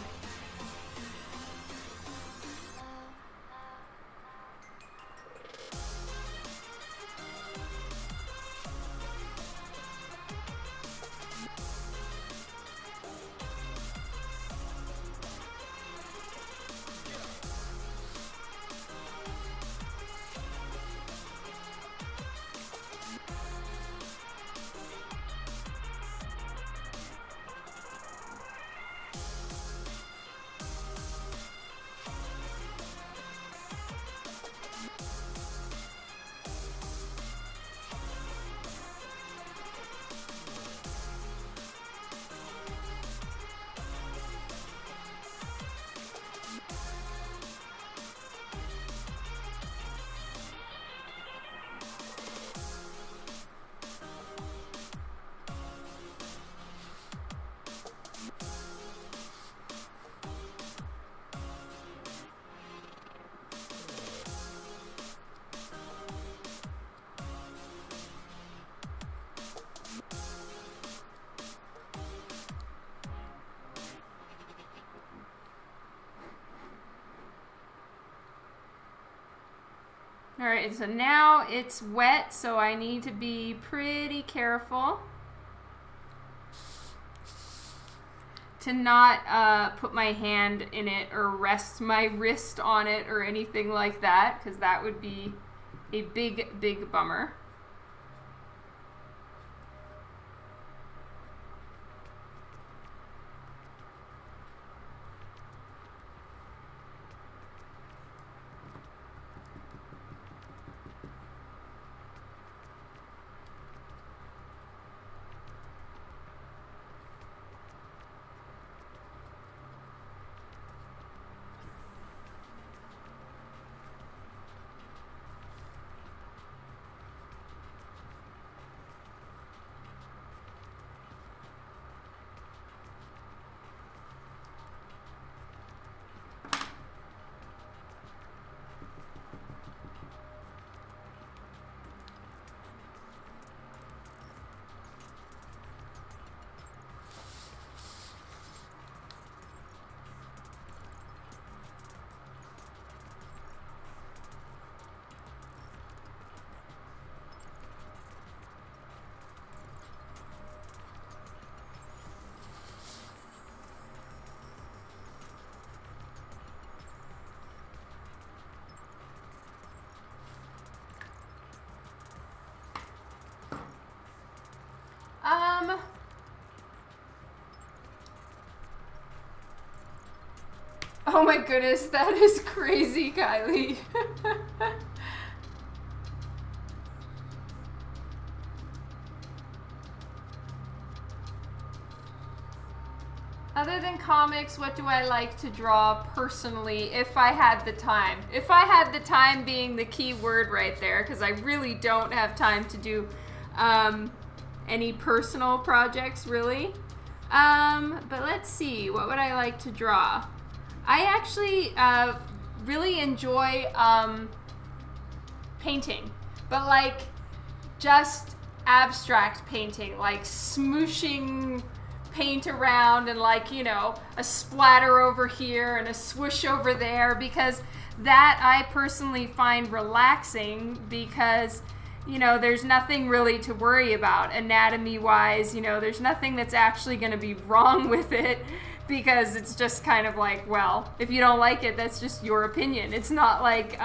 All right, so now it's wet, so I need to be pretty careful to not put my hand in it or rest my wrist on it or anything like that, because that would be a big, big bummer. Oh my goodness, that is crazy, Kylie. other than comics, what do I like to draw personally if I had the time? If I had the time being the key word right there, because I really don't have time to do any personal projects, really. But let's see, what would I like to draw? I actually really enjoy painting, but like just abstract painting, like smooshing paint around and like, you know, a splatter over here and a swoosh over there, because that I personally find relaxing, because, you know, there's nothing really to worry about anatomy wise, you know, there's nothing that's actually going to be wrong with it, because it's just kind of like, well, if you don't like it, that's just your opinion. It's not like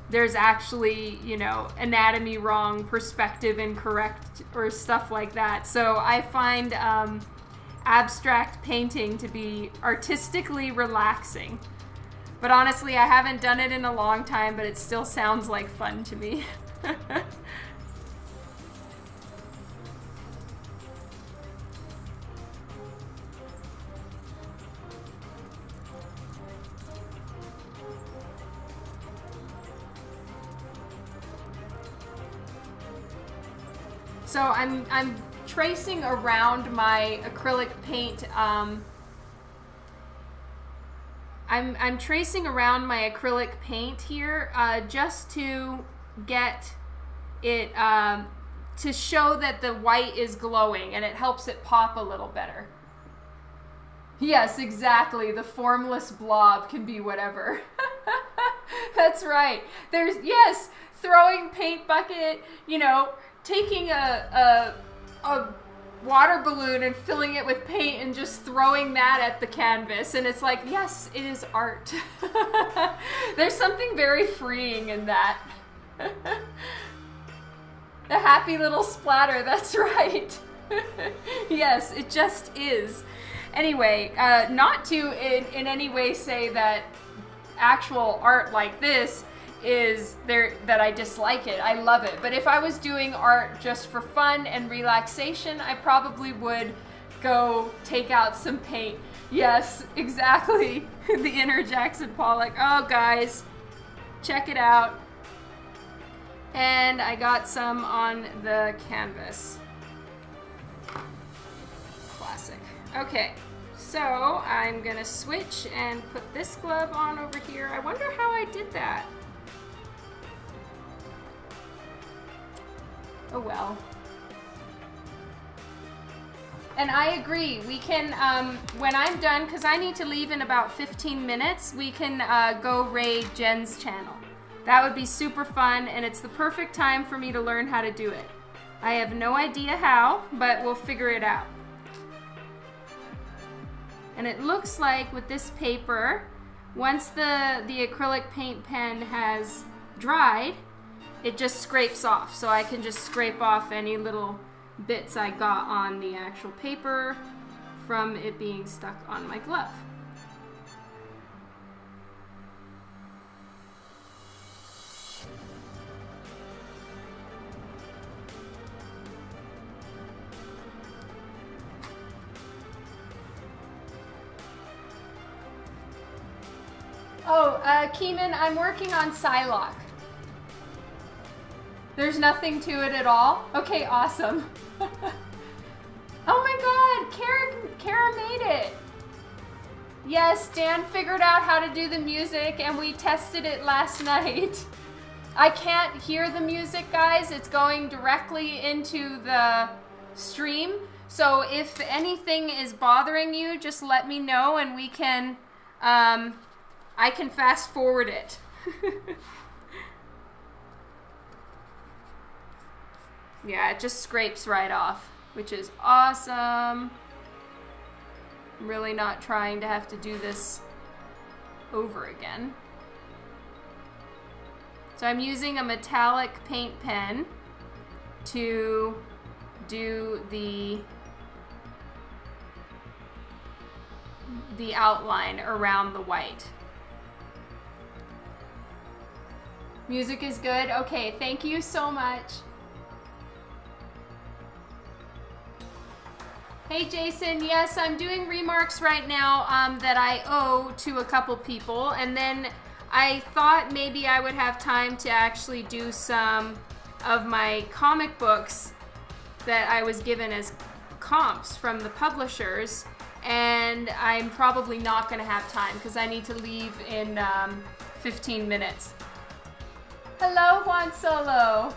there's actually, you know, anatomy wrong, perspective incorrect, or stuff like that. So I find abstract painting to be artistically relaxing. But honestly, I haven't done it in a long time, but it still sounds like fun to me. So I'm tracing around my acrylic paint. I'm tracing around my acrylic paint here just to get it to show that the white is glowing, and it helps it pop a little better. Yes, exactly. The formless blob can be whatever. That's right. There's, yes, throwing paint bucket, you know, taking a water balloon and filling it with paint and just throwing that at the canvas, and it's like, yes, it is art. There's something very freeing in that. A happy little splatter, that's right. Yes, it just is. Anyway, not to in any way say that actual art like this is there, that I dislike it. I love it. But if I was doing art just for fun and relaxation, I probably would go take out some paint. Yes, exactly. The inner Jackson Pollock. Oh, guys, check it out. And I got some on the canvas. Classic. Okay, so I'm gonna switch and put this glove on over here. I wonder how I did that. Oh well. And I agree, we can, when I'm done, because I need to leave in about 15 minutes, we can go raid Jen's channel. That would be super fun, and it's the perfect time for me to learn how to do it. I have no idea how, but we'll figure it out. And it looks like with this paper, once the acrylic paint pen has dried, it just scrapes off. So I can just scrape off any little bits I got on the actual paper from it being stuck on my glove. Oh, Keeman, I'm working on Psylocke. There's nothing to it at all? Okay, awesome. Oh my god, Kara made it. Yes, Dan figured out how to do the music and we tested it last night. I can't hear the music, guys. It's going directly into the stream. So if anything is bothering you, just let me know and we can, I can fast forward it. Yeah, it just scrapes right off, which is awesome. I'm really not trying to have to do this over again. So I'm using a metallic paint pen to do the outline around the white. Music is good? Okay, thank you so much. Hey Jason, yes, I'm doing remarks right now that I owe to a couple people, and then I thought maybe I would have time to actually do some of my comic books that I was given as comps from the publishers, and I'm probably not going to have time because I need to leave in 15 minutes. Hello, Juan Solo.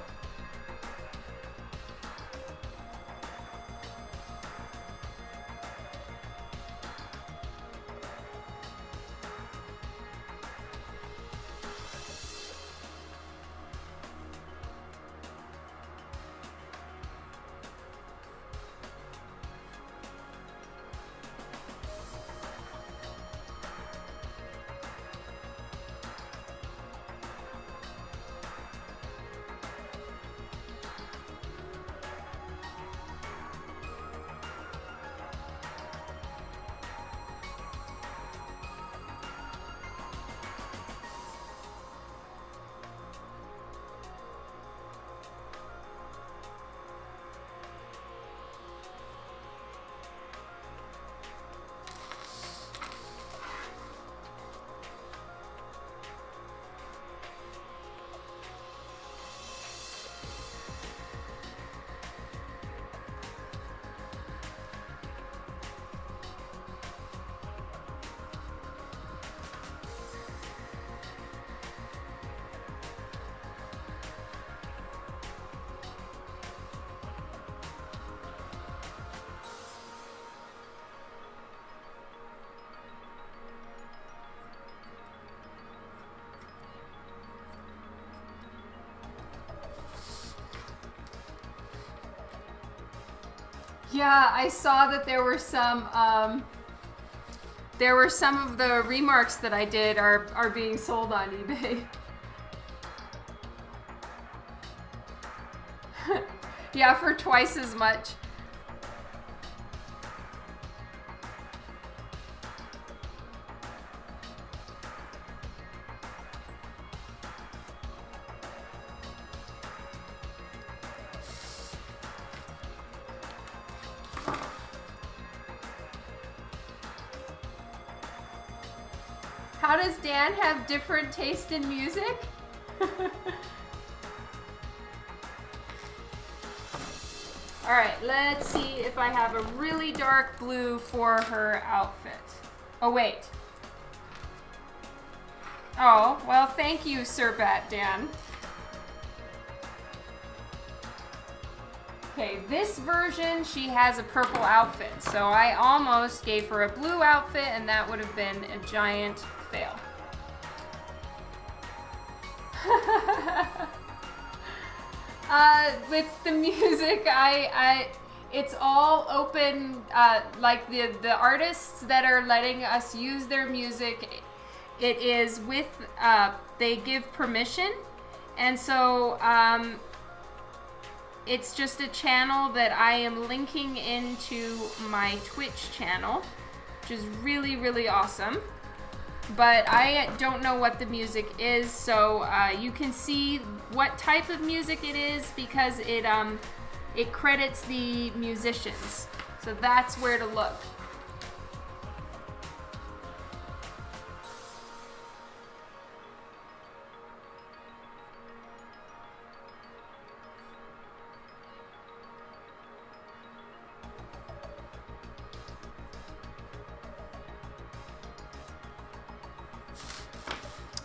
Yeah, I saw that there were some of the remarks that I did are being sold on eBay. Yeah, for twice as much. How does Dan have different taste in music? All right, let's see if I have a really dark blue for her outfit. Oh, wait. Oh, well, thank you, Sir Bat Dan. Okay, this version, she has a purple outfit, so I almost gave her a blue outfit, and that would have been a giant fail. With the music, it's all open, like the artists that are letting us use their music, it is with, they give permission, and so, it's just a channel that I am linking into my Twitch channel, which is really, really awesome. But I don't know what the music is, so you can see what type of music it is because it credits the musicians. So that's where to look.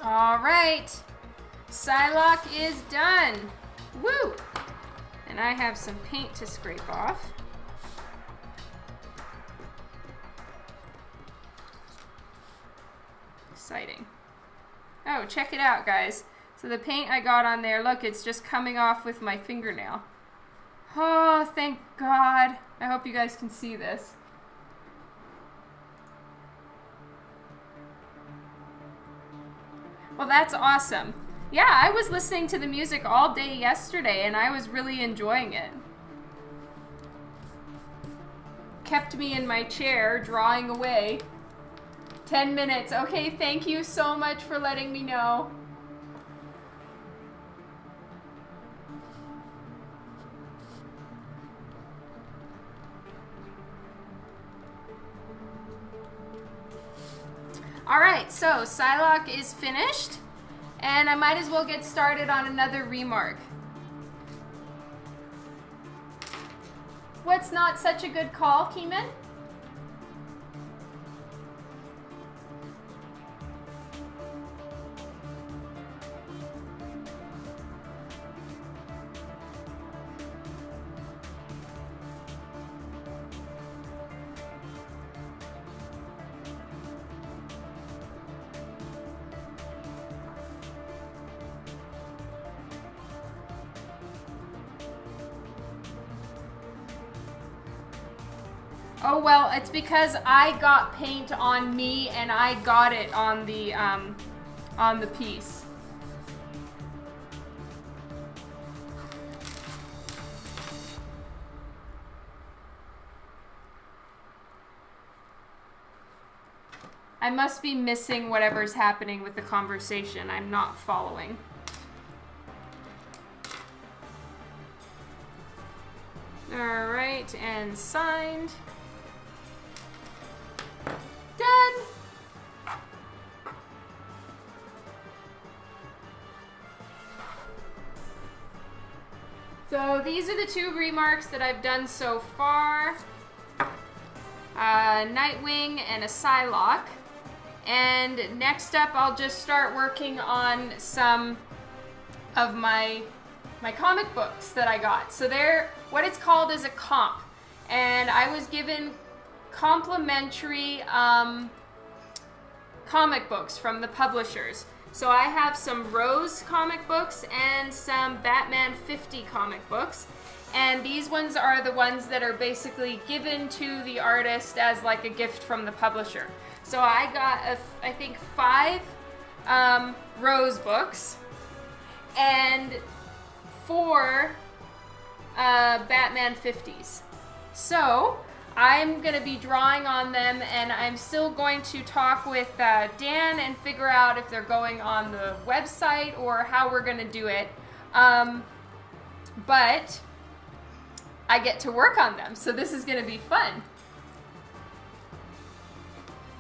All right, Psylocke is done. Woo! And I have some paint to scrape off. Exciting. Oh, check it out, guys. So the paint I got on there, look, it's just coming off with my fingernail. Oh, thank God. I hope you guys can see this. Well, that's awesome. Yeah, I was listening to the music all day yesterday, and I was really enjoying it. Kept me in my chair, drawing away. 10 minutes. Okay, thank you so much for letting me know. All right, so Psylocke is finished, and I might as well get started on another remark. What's not such a good call, Keeman? Oh, well, it's because I got paint on me and I got it on the piece. I must be missing whatever's happening with the conversation. I'm not following. All right, and signed. Done. So these are the two remarks that I've done so far. Nightwing and a Psylocke. And next up, I'll just start working on some of my comic books that I got. So they're, what it's called is a comp. And I was given complimentary comic books from the publishers. So I have some Rose comic books and some Batman 50 comic books. And these ones are the ones that are basically given to the artist as like a gift from the publisher. So I got, I think, 5 Rose books and 4 Batman 50s. So I'm going to be drawing on them, and I'm still going to talk with Dan and figure out if they're going on the website or how we're going to do it. But I get to work on them, so this is going to be fun.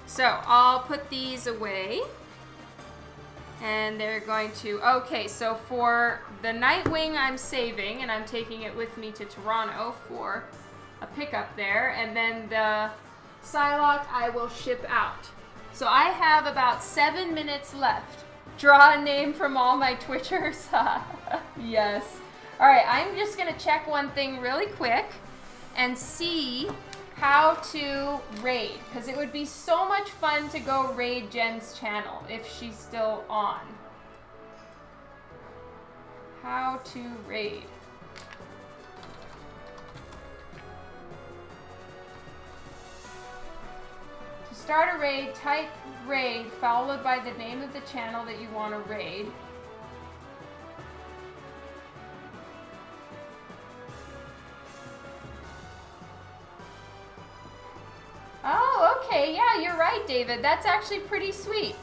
So I'll put these away, and they're going to, okay, so for the Nightwing I'm saving, and I'm taking it with me to Toronto for a pickup there, and then the Psylocke I will ship out. So I have about 7 minutes left. Draw a name from all my Twitchers. Yes. All right, I'm just gonna check one thing really quick and see how to raid, because it would be so much fun to go raid Jen's channel if she's still on. How to raid. To start a raid, type raid followed by the name of the channel that you want to raid. Oh, okay, yeah, you're right, David. That's actually pretty sweet.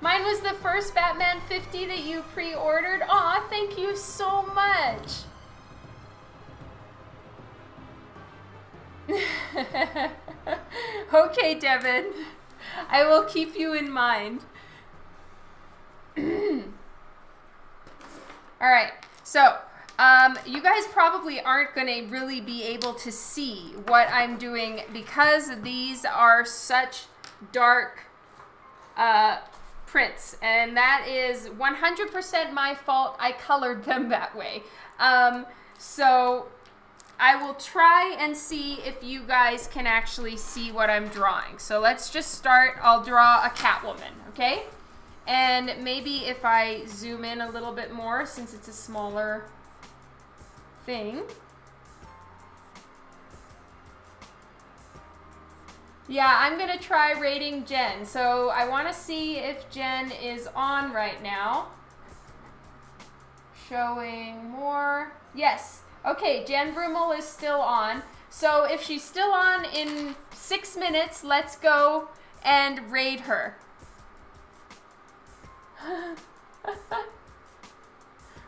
Mine was the first Batman 50 that you pre-ordered. Aw, thank you so much. Okay, Devin. I will keep you in mind. All right, so you guys probably aren't going to really be able to see what I'm doing because these are such dark prints, and that is 100% my fault. I colored them that way. So I will try and see if you guys can actually see what I'm drawing. So let's just start. I'll draw a Catwoman, okay? And maybe if I zoom in a little bit more, since it's a smaller thing. Yeah, I'm gonna try rating Jen. So I want to see if Jen is on right now. Showing more. Yes. Okay, Jen Brummel is still on. So if she's still on in 6 minutes, let's go and raid her.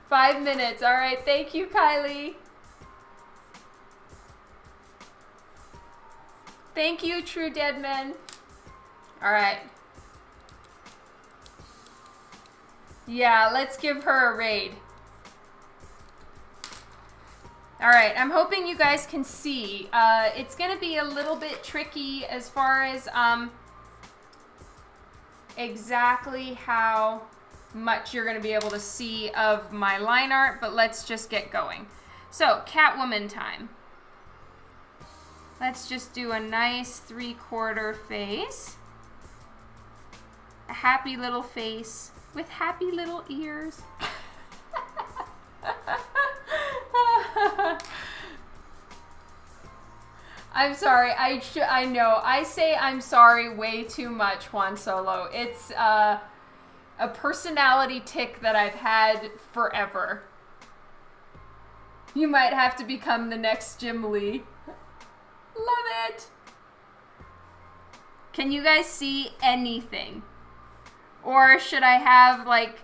5 minutes. All right. Thank you, Kylie. Thank you, True Dead Men. All right. Yeah, let's give her a raid. All right, I'm hoping you guys can see. It's gonna be a little bit tricky as far as exactly how much you're gonna be able to see of my line art, but let's just get going. So, Catwoman time. Let's just do a nice 3/4 face. A happy little face with happy little ears. I'm sorry. I know. I say I'm sorry way too much, Juan Solo. It's a personality tic that I've had forever. You might have to become the next Jim Lee. Love it. Can you guys see anything? Or should I have, like,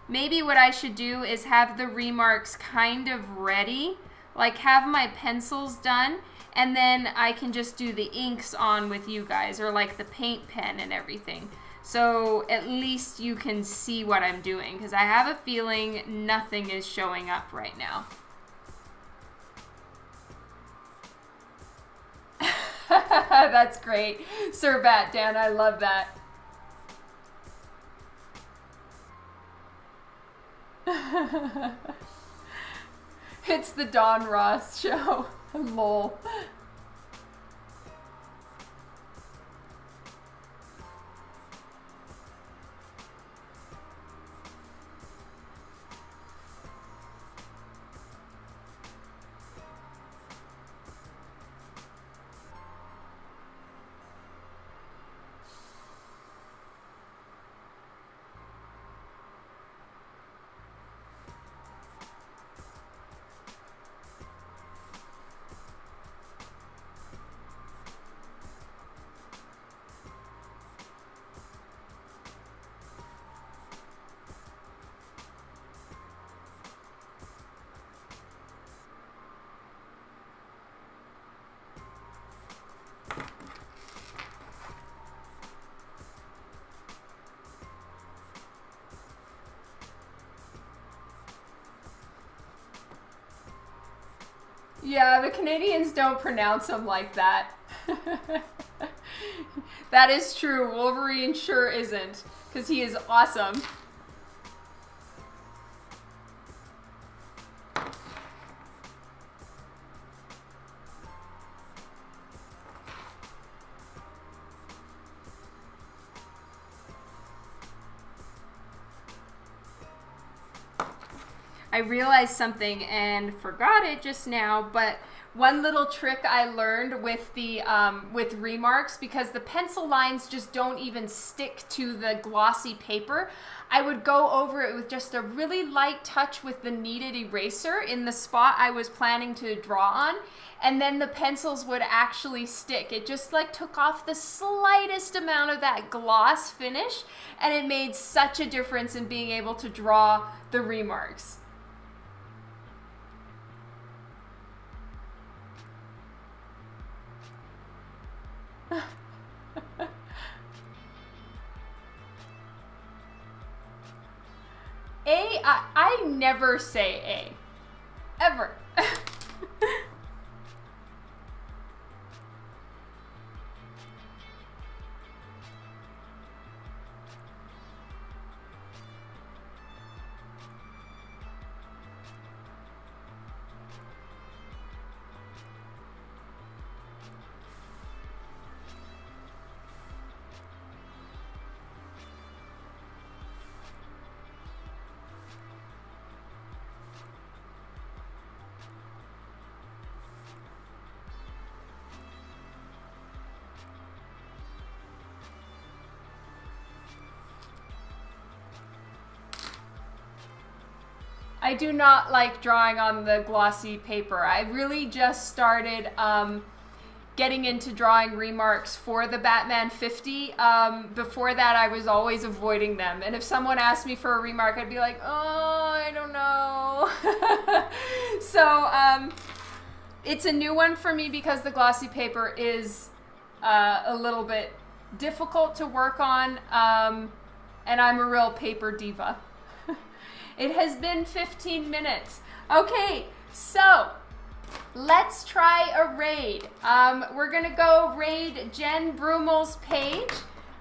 maybe what I should do is have the remarks kind of ready, like have my pencils done, and then I can just do the inks on with you guys, or like the paint pen and everything. So at least you can see what I'm doing, because I have a feeling nothing is showing up right now. That's great. Sir Bat Dan, I love that. It's the Don Ross show. Lol. Yeah, the Canadians don't pronounce them like that. That is true. Wolverine sure isn't, because he is awesome. I realized something and forgot it just now, but one little trick I learned with the with remarks, because the pencil lines just don't even stick to the glossy paper, I would go over it with just a really light touch with the kneaded eraser in the spot I was planning to draw on, and then the pencils would actually stick. It just like took off the slightest amount of that gloss finish, and it made such a difference in being able to draw the remarks. I never say A. Ever. I do not like drawing on the glossy paper. I really just started getting into drawing remarks for the Batman 50. Before that, I was always avoiding them. And if someone asked me for a remark, I'd be like, oh, I don't know. So it's a new one for me because the glossy paper is a little bit difficult to work on. And I'm a real paper diva. It has been 15 minutes. Okay, so let's try a raid. We're gonna go raid Jen Brumel's page.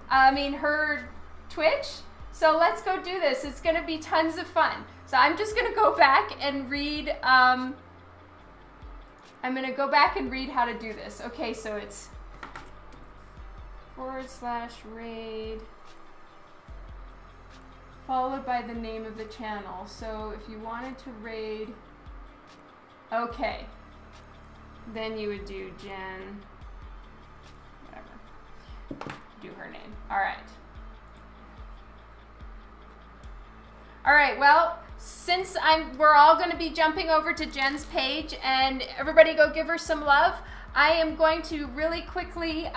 Her Twitch. So let's go do this. It's gonna be tons of fun. So I'm just gonna go back and read, I'm gonna go back and read how to do this. Okay, so it's /raid followed by the name of the channel. So if you wanted to raid, okay, then you would do Jen, whatever, do her name. All right. All right, well, since we're all going to be jumping over to Jen's page, and everybody go give her some love, I am going to really quickly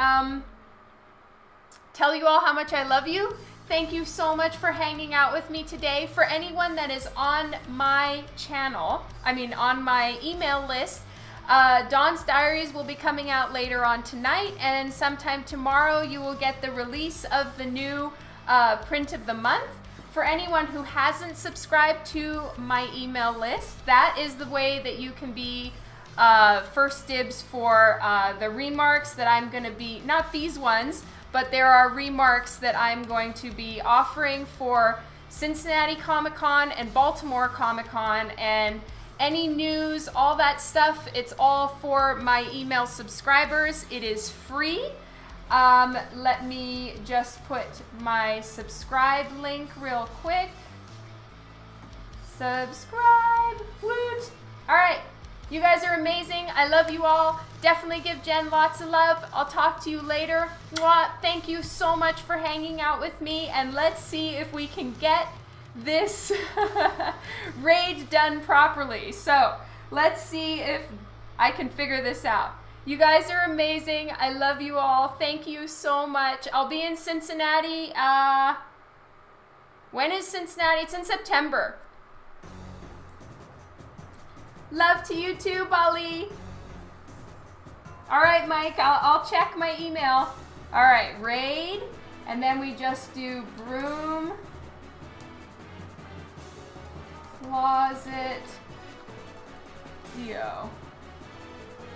tell you all how much I love you. Thank you so much for hanging out with me today. For anyone that is on my channel, on my email list, Dawn's Diaries will be coming out later on tonight, and sometime tomorrow you will get the release of the new print of the month. For anyone who hasn't subscribed to my email list, that is the way that you can be first dibs for the remarks that I'm going to be, not these ones, but there are remarks that I'm going to be offering for Cincinnati Comic-Con and Baltimore Comic-Con, and any news, all that stuff, it's all for my email subscribers. It is free. Let me just put my subscribe link real quick. Subscribe, woot. All right, you guys are amazing. I love you all. Definitely give Jen lots of love. I'll talk to you later. Mwah. Thank you so much for hanging out with me, and let's see if we can get this raid done properly. So let's see if I can figure this out. You guys are amazing. I love you all. Thank you so much. I'll be in Cincinnati. When is Cincinnati? It's in September. Love to you too, Bali. All right, Mike, I'll check my email. All right, raid, and then we just do broom, closet, Dio.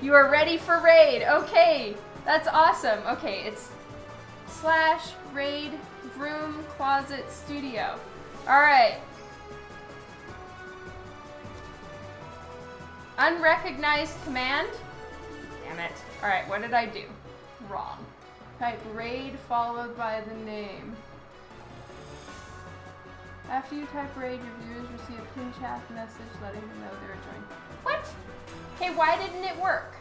You are ready for raid. Okay, that's awesome. Okay, it's /raid broom closet studio. All right. Unrecognized command. Damn it. All right, what did I do? Wrong. Type raid followed by the name. After you type raid, your viewers receive a pin chat message letting them know they're joined. What? Okay, why didn't it work?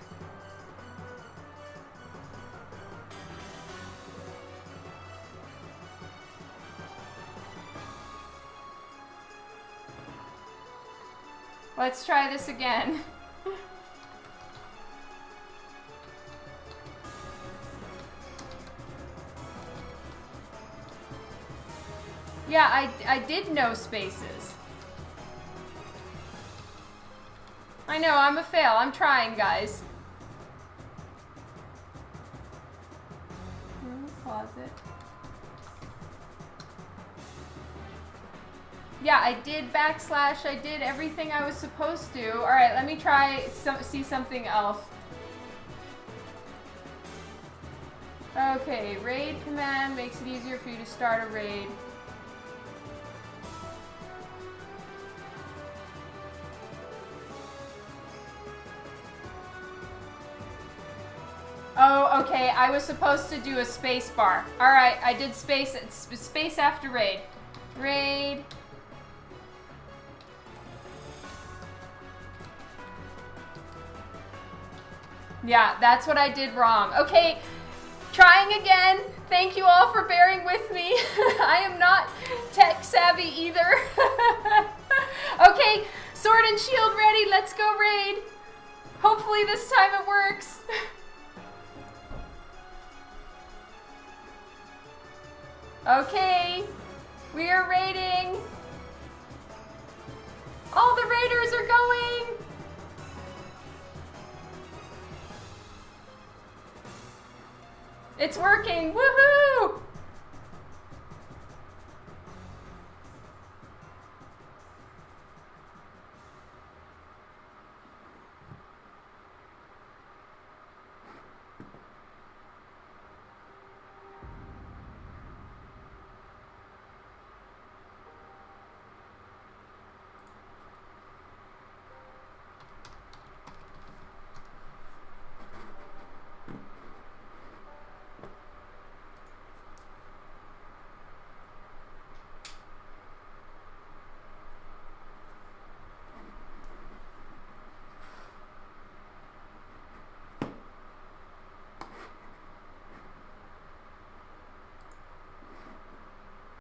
Let's try this again. Yeah, I did no spaces. I know, I'm a fail. I'm trying, guys. Closet. Yeah, I did /. I did everything I was supposed to. All right, let me try see something else. Okay, raid command makes it easier for you to start a raid. Oh, okay, I was supposed to do a space bar. All right, I did space after raid. Raid. Yeah, that's what I did wrong. Okay, trying again. Thank you all for bearing with me. I am not tech savvy either. Okay, sword and shield ready. Let's go raid. Hopefully this time it works. Okay, we are raiding. All the raiders are going. It's working, woohoo!